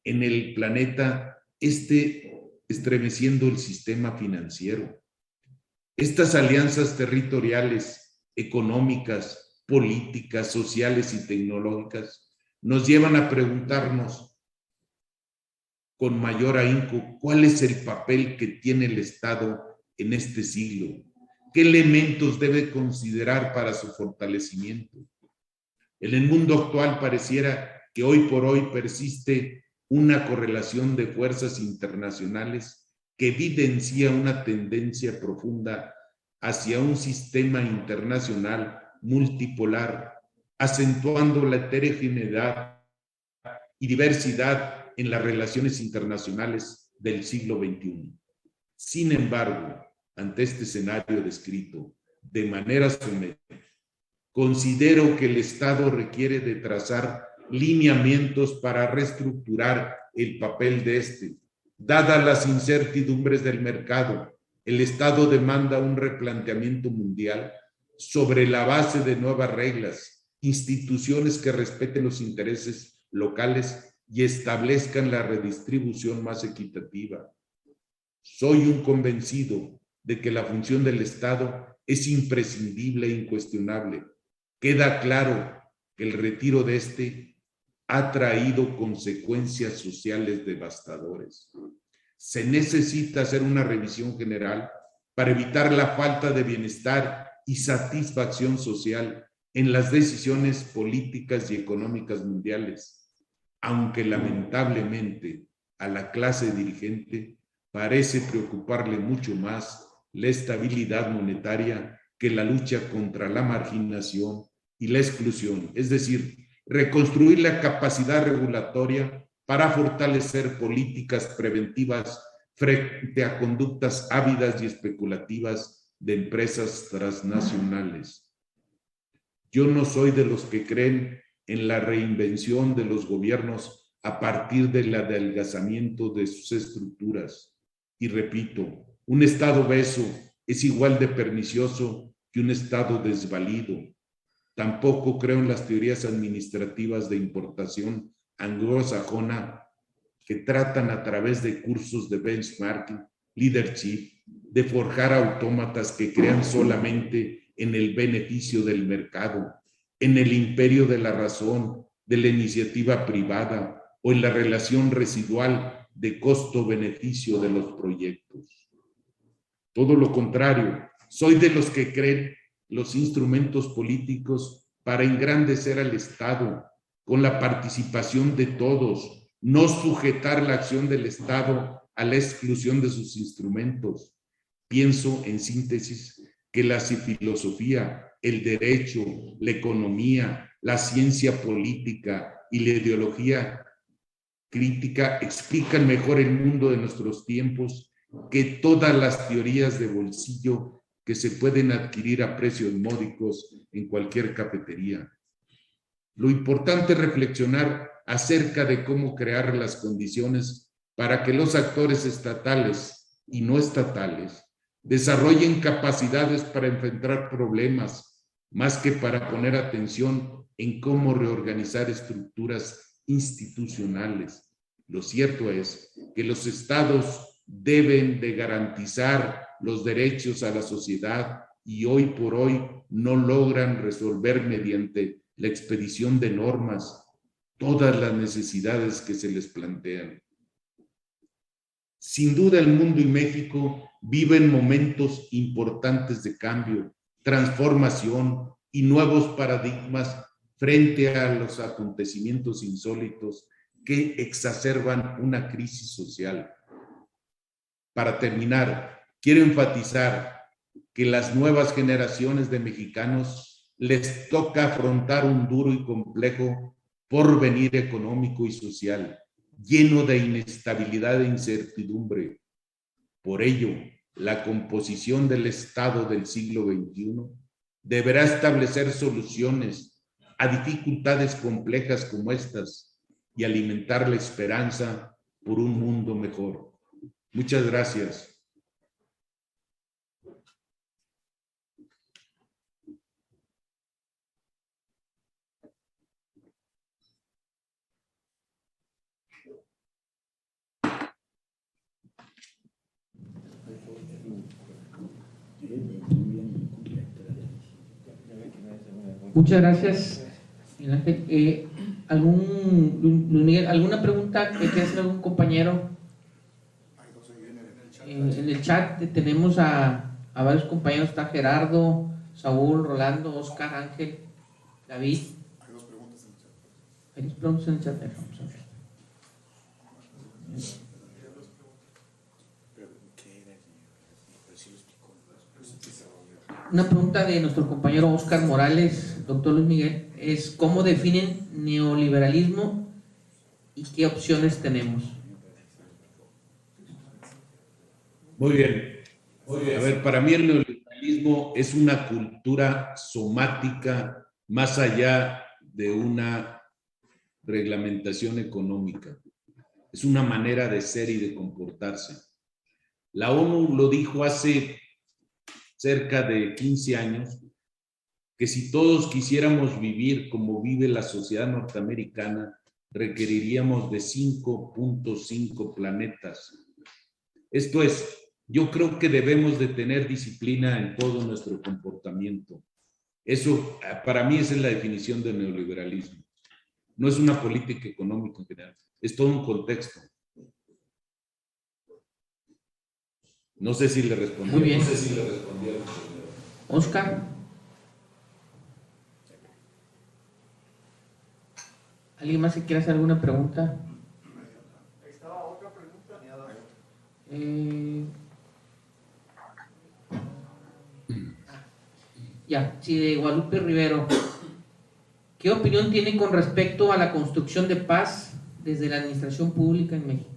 G: en el planeta estremeciendo el sistema financiero. Estas alianzas territoriales, económicas, políticas, sociales y tecnológicas nos llevan a preguntarnos con mayor ahínco cuál es el papel que tiene el Estado en este siglo. ¿Qué elementos debe considerar para su fortalecimiento? En el mundo actual pareciera que hoy por hoy persiste una correlación de fuerzas internacionales que evidencia una tendencia profunda hacia un sistema internacional multipolar, acentuando la heterogeneidad y diversidad en las relaciones internacionales del siglo XXI. Sin embargo, ante este escenario descrito de manera somera, considero que el Estado requiere de trazar lineamientos para reestructurar el papel de este. Dadas las incertidumbres del mercado, el Estado demanda un replanteamiento mundial sobre la base de nuevas reglas, instituciones que respeten los intereses locales y establezcan la redistribución más equitativa. Soy un convencido de que la función del Estado es imprescindible e incuestionable. Queda claro que el retiro de este ha traído consecuencias sociales devastadoras. Se necesita hacer una revisión general para evitar la falta de bienestar y satisfacción social en las decisiones políticas y económicas mundiales, aunque lamentablemente a la clase dirigente parece preocuparle mucho más la estabilidad monetaria que la lucha contra la marginación y la exclusión, es decir, reconstruir la capacidad regulatoria para fortalecer políticas preventivas frente a conductas ávidas y especulativas de empresas transnacionales. Yo no soy de los que creen en la reinvención de los gobiernos a partir del adelgazamiento de sus estructuras. Y repito, un Estado obeso es igual de pernicioso que un Estado desvalido. Tampoco creo en las teorías administrativas de importación anglosajona que tratan a través de cursos de benchmarking, leadership, de forjar autómatas que crean solamente en el beneficio del mercado, en el imperio de la razón, de la iniciativa privada o en la relación residual de costo-beneficio de los proyectos. Todo lo contrario, soy de los que creen los instrumentos políticos para engrandecer al Estado con la participación de todos, no sujetar la acción del Estado a la exclusión de sus instrumentos. Pienso, en síntesis, que la filosofía, el derecho, la economía, la ciencia política y la ideología crítica explican mejor el mundo de nuestros tiempos que todas las teorías de bolsillo que se pueden adquirir a precios módicos en cualquier cafetería. Lo importante es reflexionar acerca de cómo crear las condiciones para que los actores estatales y no estatales desarrollen capacidades para enfrentar problemas, más que para poner atención en cómo reorganizar estructuras institucionales. Lo cierto es que los estados deben de garantizar los derechos a la sociedad y hoy por hoy no logran resolver mediante la expedición de normas todas las necesidades que se les plantean. Sin duda el mundo y México viven momentos importantes de cambio, transformación y nuevos paradigmas frente a los acontecimientos insólitos que exacerban una crisis social. Para terminar, quiero enfatizar que las nuevas generaciones de mexicanos les toca afrontar un duro y complejo porvenir económico y social, lleno de inestabilidad e incertidumbre. Por ello, la composición del Estado del siglo XXI deberá establecer soluciones a dificultades complejas como estas y alimentar la esperanza por un mundo mejor. Muchas gracias.
A: Muchas gracias, Miguel Ángel. ¿Alguna pregunta que quiera hacer algún compañero? En el chat tenemos a varios compañeros, está Gerardo, Saúl, Rolando, Oscar, Ángel, David.
D: Hay dos preguntas en el chat.
A: Hay dos preguntas en el chat. Vamos a ver. Una pregunta de nuestro compañero Oscar Morales, doctor Luis Miguel, es ¿cómo definen neoliberalismo y qué opciones tenemos?
G: Muy bien. A ver, para mí el neoliberalismo es una cultura somática más allá de una reglamentación económica. Es una manera de ser y de comportarse. La ONU lo dijo hace cerca de 15 años, que si todos quisiéramos vivir como vive la sociedad norteamericana, requeriríamos de 5.5 planetas. Esto es, yo creo que debemos de tener disciplina en todo nuestro comportamiento. Eso, para mí, esa es la definición del neoliberalismo. No es una política económica en general, es todo un contexto. No sé si le respondí.
A: Muy bien.
G: No sé si le respondí.
A: Oscar. ¿Alguien más que quiera hacer alguna pregunta?
C: Estaba otra pregunta.
A: Ya, sí, de Guadalupe Rivero. ¿Qué opinión tiene con respecto a la construcción de paz desde la administración pública en México?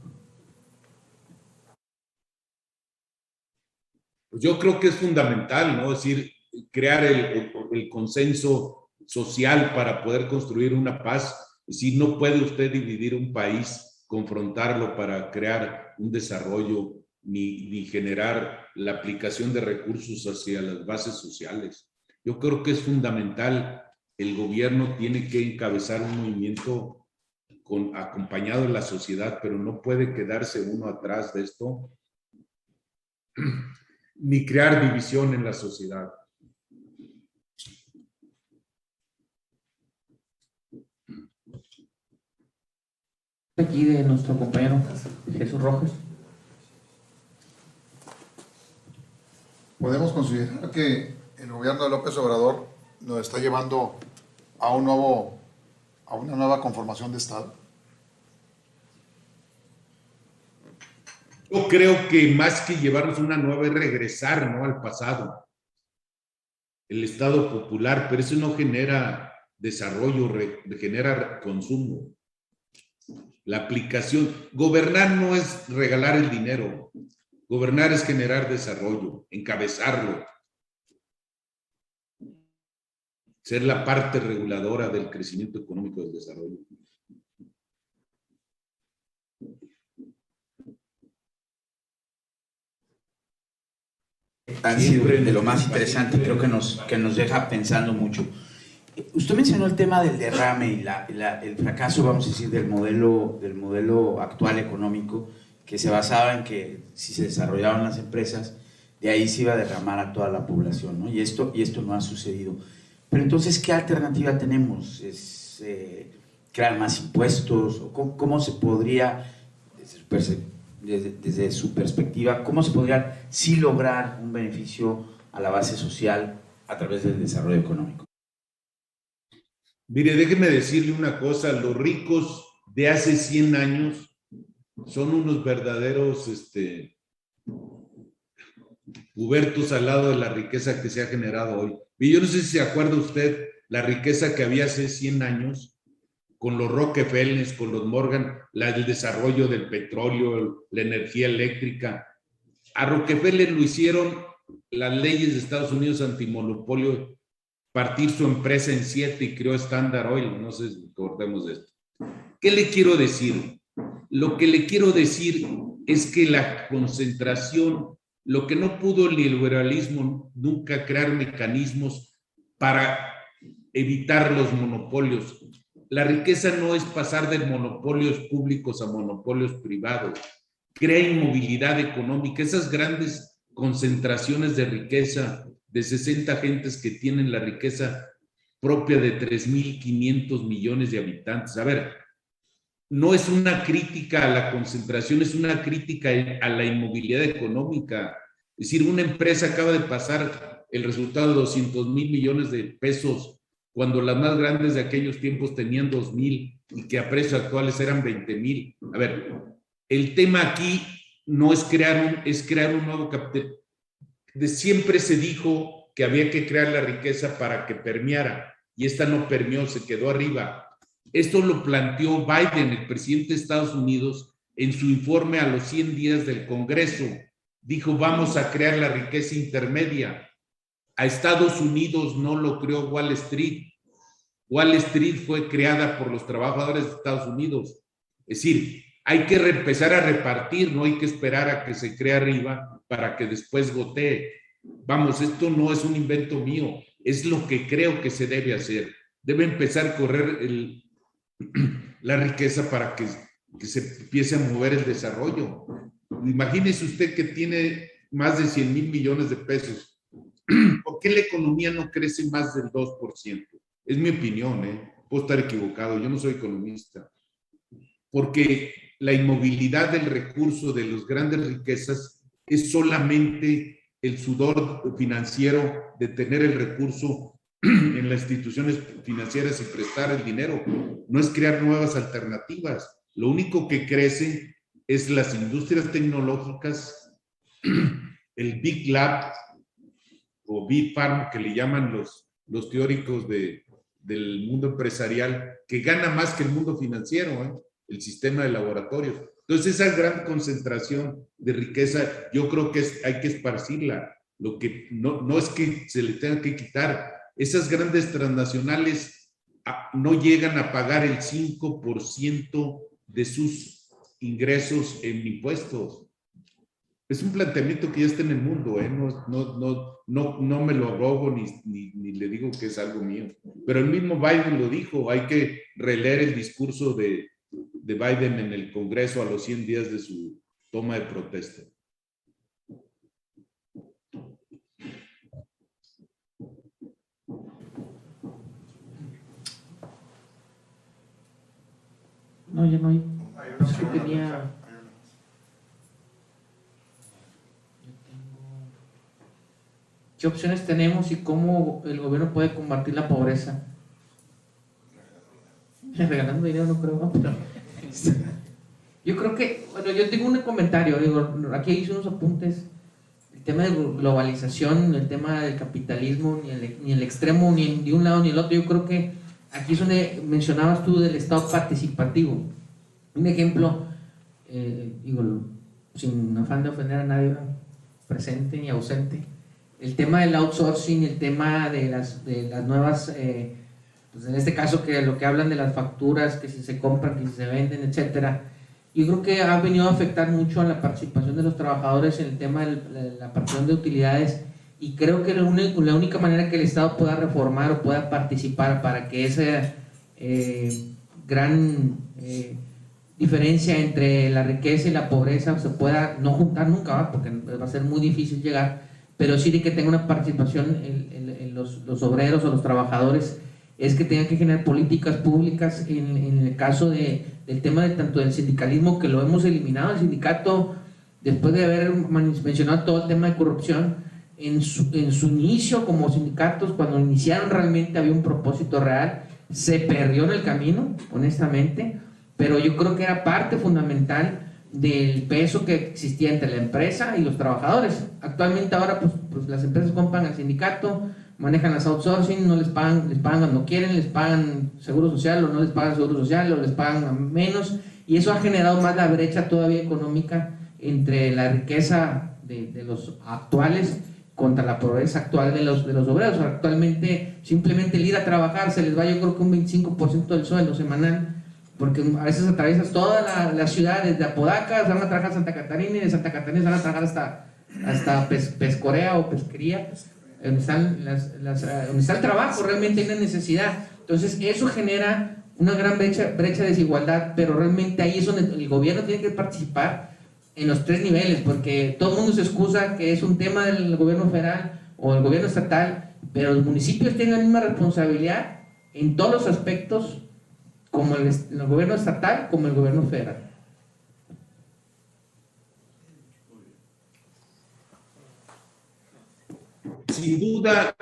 G: Pues yo creo que es fundamental, ¿no? Es decir, crear el consenso social para poder construir una paz. Es decir, no puede usted dividir un país, confrontarlo para crear un desarrollo, ni generar la aplicación de recursos hacia las bases sociales. Yo creo que es fundamental, el gobierno tiene que encabezar un movimiento acompañado de la sociedad, pero no puede quedarse uno atrás de esto, ni crear división en la sociedad.
A: Aquí de nuestro compañero Jesús Rojas.
D: Podemos considerar que el gobierno de López Obrador nos está llevando a una nueva conformación de Estado.
G: Yo creo que más que llevarnos una nueva es regresar, ¿no?, al pasado. El Estado popular, pero eso no genera desarrollo, genera consumo. La aplicación, gobernar no es regalar el dinero, gobernar es generar desarrollo, encabezarlo, ser la parte reguladora del crecimiento económico y del desarrollo.
H: Han sido de lo más interesante, creo que nos deja pensando mucho. Usted mencionó el tema del derrame y el fracaso, vamos a decir, del modelo actual económico, que se basaba en que si se desarrollaban las empresas, de ahí se iba a derramar a toda la población, ¿no? Y esto no ha sucedido. Pero entonces, ¿qué alternativa tenemos? ¿Es crear más impuestos? ¿Cómo se podría, desde su perspectiva, cómo se podría sí lograr un beneficio a la base social a través del desarrollo económico?
G: Mire, déjeme decirle una cosa, los ricos de hace 100 años son unos verdaderos pubertos al lado de la riqueza que se ha generado hoy. Y yo no sé si se acuerda usted la riqueza que había hace 100 años con los Rockefellers, con los Morgan, el desarrollo del petróleo, la energía eléctrica. A Rockefeller lo hicieron las leyes de Estados Unidos antimonopolio, partir su empresa en 7 y creó Standard Oil. No sé si acordemos de esto. ¿Qué le quiero decir? Lo que le quiero decir es que la concentración, lo que no pudo el liberalismo nunca, crear mecanismos para evitar los monopolios. La riqueza no es pasar de monopolios públicos a monopolios privados. Crea inmovilidad económica. Esas grandes concentraciones de riqueza, de 60 gentes que tienen la riqueza propia de 3.500 millones de habitantes. A ver, no es una crítica a la concentración, es una crítica a la inmovilidad económica. Es decir, una empresa acaba de pasar el resultado de 200,000 millones de pesos, cuando las más grandes de aquellos tiempos tenían 2,000 y que a precios actuales eran 20,000. A ver, el tema aquí no es crear un nuevo capital. Siempre se dijo que había que crear la riqueza para que permeara, y esta no permeó, se quedó arriba. Esto lo planteó Biden, el presidente de Estados Unidos, en su informe a los 100 días del Congreso. Dijo, vamos a crear la riqueza intermedia. A Estados Unidos no lo creó Wall Street. Wall Street fue creada por los trabajadores de Estados Unidos. Es decir, hay que empezar a repartir, no hay que esperar a que se cree arriba para que después gotee. Vamos, esto no es un invento mío, es lo que creo que se debe hacer. Debe empezar a correr la riqueza para que se empiece a mover el desarrollo. Imagínese usted que tiene más de 100,000 millones de pesos. ¿Por qué la economía no crece más del 2%? Es mi opinión, puedo estar equivocado, yo no soy economista. Porque la inmovilidad del recurso de las grandes riquezas es solamente el sudor financiero de tener el recurso en las instituciones financieras y prestar el dinero. No es crear nuevas alternativas. Lo único que crece es las industrias tecnológicas, el Big Lab o Big Farm, que le llaman los teóricos del mundo empresarial, que gana más que el mundo financiero, el sistema de laboratorios. Entonces, esa gran concentración de riqueza, yo creo que hay que esparcirla. Lo que no es que se le tenga que quitar. Esas grandes transnacionales no llegan a pagar el 5% de sus ingresos en impuestos. Es un planteamiento que ya está en el mundo, no me lo robo ni le digo que es algo mío. Pero el mismo Biden lo dijo, hay que releer el discurso de de Biden en el Congreso a los 100 días de su toma de protesta.
A: No, ya no hay. Es que tenía. ¿Qué opciones tenemos y cómo el gobierno puede combatir la pobreza? Regalando dinero no creo, ¿no? Pero, yo creo que, bueno, yo tengo un comentario, digo, aquí hice unos apuntes. El tema de globalización, el tema del capitalismo, ni el extremo, ni de un lado ni el otro. Yo creo que aquí es donde mencionabas tú del Estado participativo. Un ejemplo, digo, sin afán de ofender a nadie, presente ni ausente, el tema del outsourcing, el tema de las nuevas, pues en este caso que lo que hablan de las facturas, que si se compran, que si se venden, etcétera. Yo creo que ha venido a afectar mucho a la participación de los trabajadores en el tema de la partición de utilidades, y creo que la única manera que el Estado pueda reformar o pueda participar para que esa gran diferencia entre la riqueza y la pobreza se pueda no juntar nunca, ¿va? Porque va a ser muy difícil llegar, pero sí de que tenga una participación en los obreros o los trabajadores, es que tengan que generar políticas públicas en el caso del tema de tanto del sindicalismo, que lo hemos eliminado. El sindicato, después de haber mencionado todo el tema de corrupción, en su inicio como sindicatos, cuando iniciaron realmente había un propósito real, se perdió en el camino, honestamente, pero yo creo que era parte fundamental del peso que existía entre la empresa y los trabajadores. Actualmente ahora pues las empresas compran al sindicato, manejan las outsourcing, no les pagan cuando quieren, les pagan seguro social o no les pagan seguro social o les pagan menos, y eso ha generado más la brecha todavía económica entre la riqueza de los actuales contra la pobreza actual de los obreros. Actualmente simplemente el ir a trabajar se les va, yo creo que un 25% del sueldo semanal, porque a veces atraviesas toda la ciudad, desde Apodaca, van a trabajar a Santa Catarina, y de Santa Catarina van a trabajar hasta Pescorea o Pesquería, donde está el trabajo, realmente hay una necesidad. Entonces eso genera una gran brecha de desigualdad, pero realmente ahí es donde el gobierno tiene que participar en los tres niveles, porque todo el mundo se excusa que es un tema del gobierno federal o el gobierno estatal, pero los municipios tienen la misma responsabilidad en todos los aspectos, como el gobierno estatal como el gobierno federal.
G: Sin duda,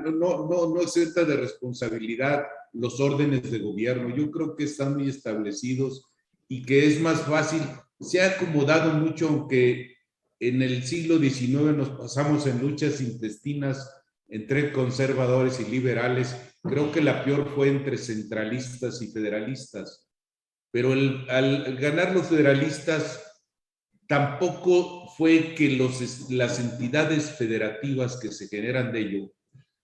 G: no exenta de responsabilidad los órdenes de gobierno. Yo creo que están muy establecidos y que es más fácil. Se ha acomodado mucho, aunque en el siglo XIX nos pasamos en luchas intestinas entre conservadores y liberales. Creo que la peor fue entre centralistas y federalistas. Pero al ganar los federalistas, tampoco fue que las entidades federativas que se generan de ello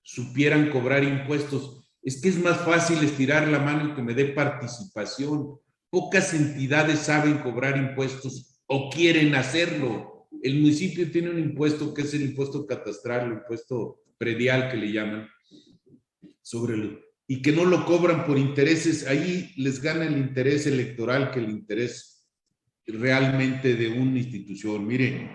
G: supieran cobrar impuestos. Es que es más fácil estirar la mano y que me dé participación. Pocas entidades saben cobrar impuestos o quieren hacerlo. El municipio tiene un impuesto que es el impuesto catastral, el impuesto predial que le llaman, y que no lo cobran por intereses. Ahí les gana el interés electoral que el interés realmente de una institución. Miren,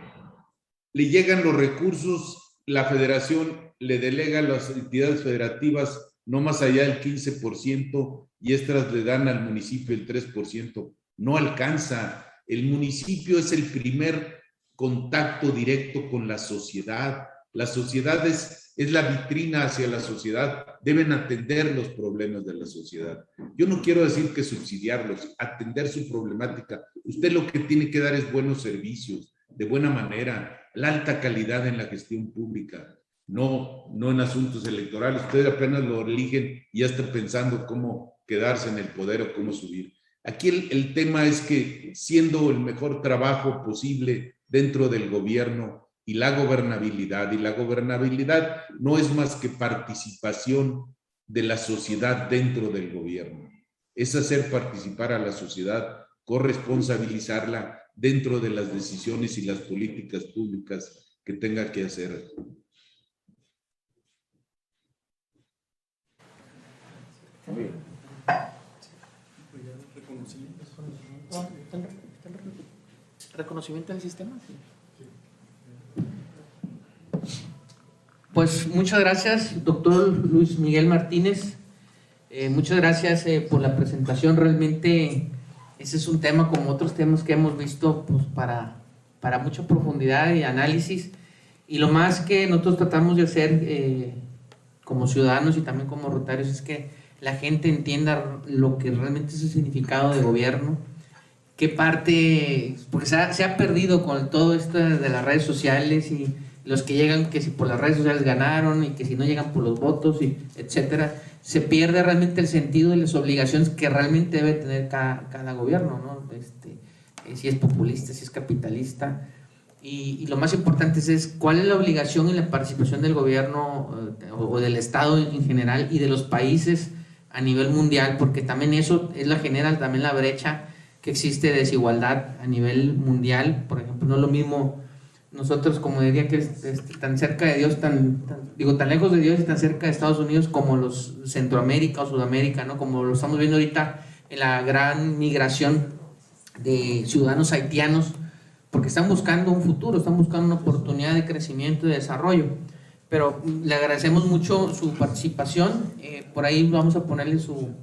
G: le llegan los recursos, la federación le delega a las entidades federativas no más allá del 15%, y estas le dan al municipio el 3%. No alcanza. El municipio es el primer contacto directo con la sociedad. La sociedad es la vitrina hacia la sociedad. Deben atender los problemas de la sociedad. Yo no quiero decir que subsidiarlos, atender su problemática. Usted lo que tiene que dar es buenos servicios, de buena manera, la alta calidad en la gestión pública, no en asuntos electorales. Ustedes apenas lo eligen y ya están pensando cómo quedarse en el poder o cómo subir. Aquí el tema es que, siendo el mejor trabajo posible dentro del gobierno, y la gobernabilidad no es más que participación de la sociedad dentro del gobierno. Es hacer participar a la sociedad, corresponsabilizarla dentro de las decisiones y las políticas públicas que tenga que hacer.
A: ¿Reconocimiento del sistema? Sí. Pues muchas gracias, doctor Luis Miguel Martínez. Muchas gracias por la presentación. Realmente ese es un tema, como otros temas que hemos visto, pues para mucha profundidad y análisis. Y lo más que nosotros tratamos de hacer como ciudadanos y también como rotarios es que la gente entienda lo que realmente es el significado de gobierno, qué parte, porque se ha perdido con todo esto de las redes sociales y los que llegan que si por las redes sociales ganaron y que si no llegan por los votos, y etcétera. Se pierde realmente el sentido y las obligaciones que realmente debe tener cada gobierno, ¿no? Si es populista, si es capitalista. Y lo más importante es cuál es la obligación y la participación del gobierno o del Estado en general y de los países a nivel mundial, porque también eso es genera también la brecha que existe de desigualdad a nivel mundial. Por ejemplo, no es lo mismo nosotros, como diría que tan cerca de Dios, tan lejos de Dios y tan cerca de Estados Unidos como los Centroamérica o Sudamérica, ¿no? Como lo estamos viendo ahorita en la gran migración de ciudadanos haitianos, porque están buscando un futuro, están buscando una oportunidad de crecimiento y de desarrollo. Pero le agradecemos mucho su participación. Por ahí vamos a ponerle su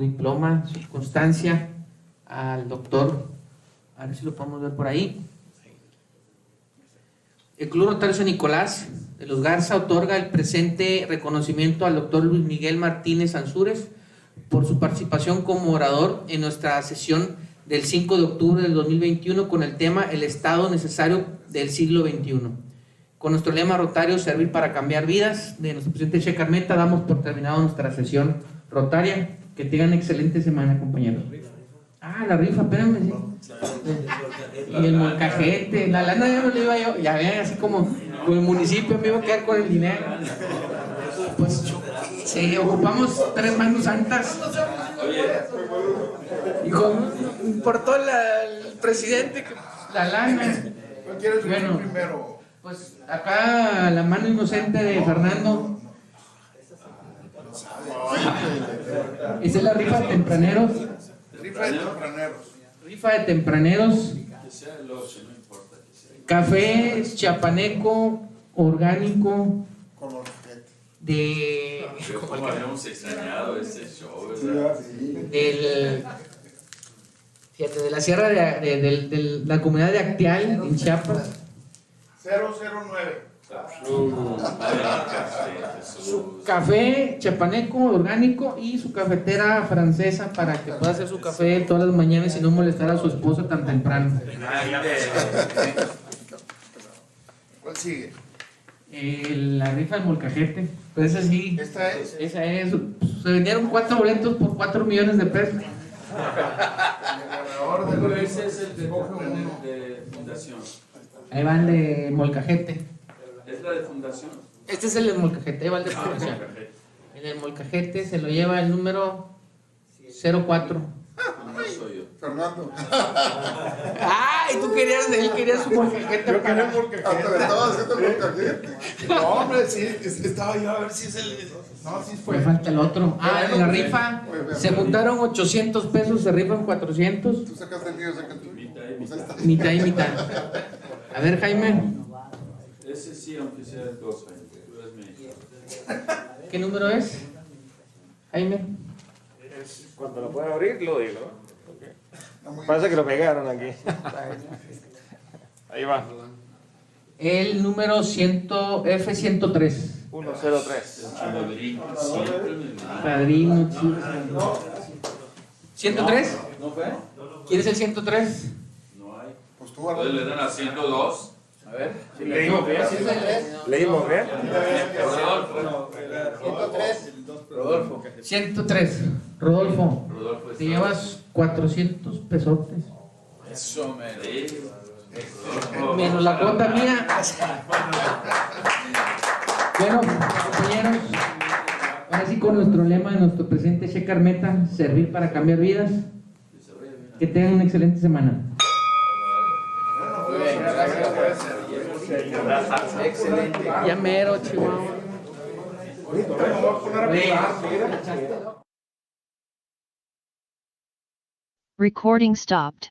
A: diploma, su constancia al doctor. A ver si lo podemos ver por ahí. El Club Rotario San Nicolás de los Garza otorga el presente reconocimiento al doctor Luis Miguel Martínez Ansúrez por su participación como orador en nuestra sesión del 5 de octubre del 2021 con el tema El Estado Necesario del Siglo XXI. Con nuestro lema rotario, servir para cambiar vidas, de nuestro presidente Che Carmeta, damos por terminado nuestra sesión rotaria. Que tengan excelente semana, compañeros. La rifa, espérenme, sí. Y el molcajete, la lana ya no le iba yo, ya vean, así como el municipio me iba a quedar con el dinero. Pues sí, ocupamos 3 manos santas. Y como importó el presidente la lana. Bueno, pues acá la mano inocente de Fernando. Esa es la rifa de tempraneros. Rifa de tempraneros. Café chapaneco orgánico de
I: ¿Cómo habíamos extrañado ese show?
A: Fíjate, de la sierra de la comunidad de Acteal en Chiapas.
C: 009.
A: Su café chapaneco orgánico y su cafetera francesa para que pueda hacer su café todas las mañanas y no molestar a su esposa tan temprano.
D: ¿Cuál sigue?
A: La rifa del molcajete. Pues esa sí.
D: ¿Esta es?
A: Esa es. Se vendieron 4 boletos por 4 millones de pesos.
I: Ese es el de fundación.
A: Ahí va el de molcajete.
I: ¿Es la de fundación?
A: Este es el del molcajete, ahí va el de fundación. El del molcajete se lo lleva el número 04.
I: No soy yo.
D: Fernando.
A: ¡Ay! Tú querías de él, querías su molcajete.
C: Yo quería porque
D: Hasta le estaba haciendo el molcajete.
C: no, hombre, sí, estaba yo a ver si es el. No, sí fue.
A: Me falta el otro. En la rifa se juntaron 800 pesos, se rifan 400.
D: Tú sacaste el mío, saca el tuyo.
A: Mitad y mitad. A ver, Jaime.
I: Ese sí, aunque sea el 2, tú eres mi.
A: ¿Qué número es? Jaime.
J: Cuando lo pueda abrir, lo digo. Parece que lo pegaron aquí. Ahí va.
A: El número F103.
J: 103.
A: Padrino, chido. ¿103?
I: ¿No fue?
A: ¿Quieres el 103?
I: No hay.
D: Pues tú,
I: Entonces le dan a 102.
A: A ver.
J: Leímos bien. Leímos bien.
I: Rodolfo.
A: 103. Rodolfo.
I: Rodolfo
A: Te llevas 400 pesotes.
I: Eso me
A: Menos la cuota mía. Bueno, compañeros, ahora sí con nuestro lema de nuestro presidente Che Carmeta, servir para cambiar vidas. Que tengan una excelente semana.
J: Excelente.
A: Ya mero, Chihuahua.
C: Ahorita me voy a poner a
K: Recording stopped.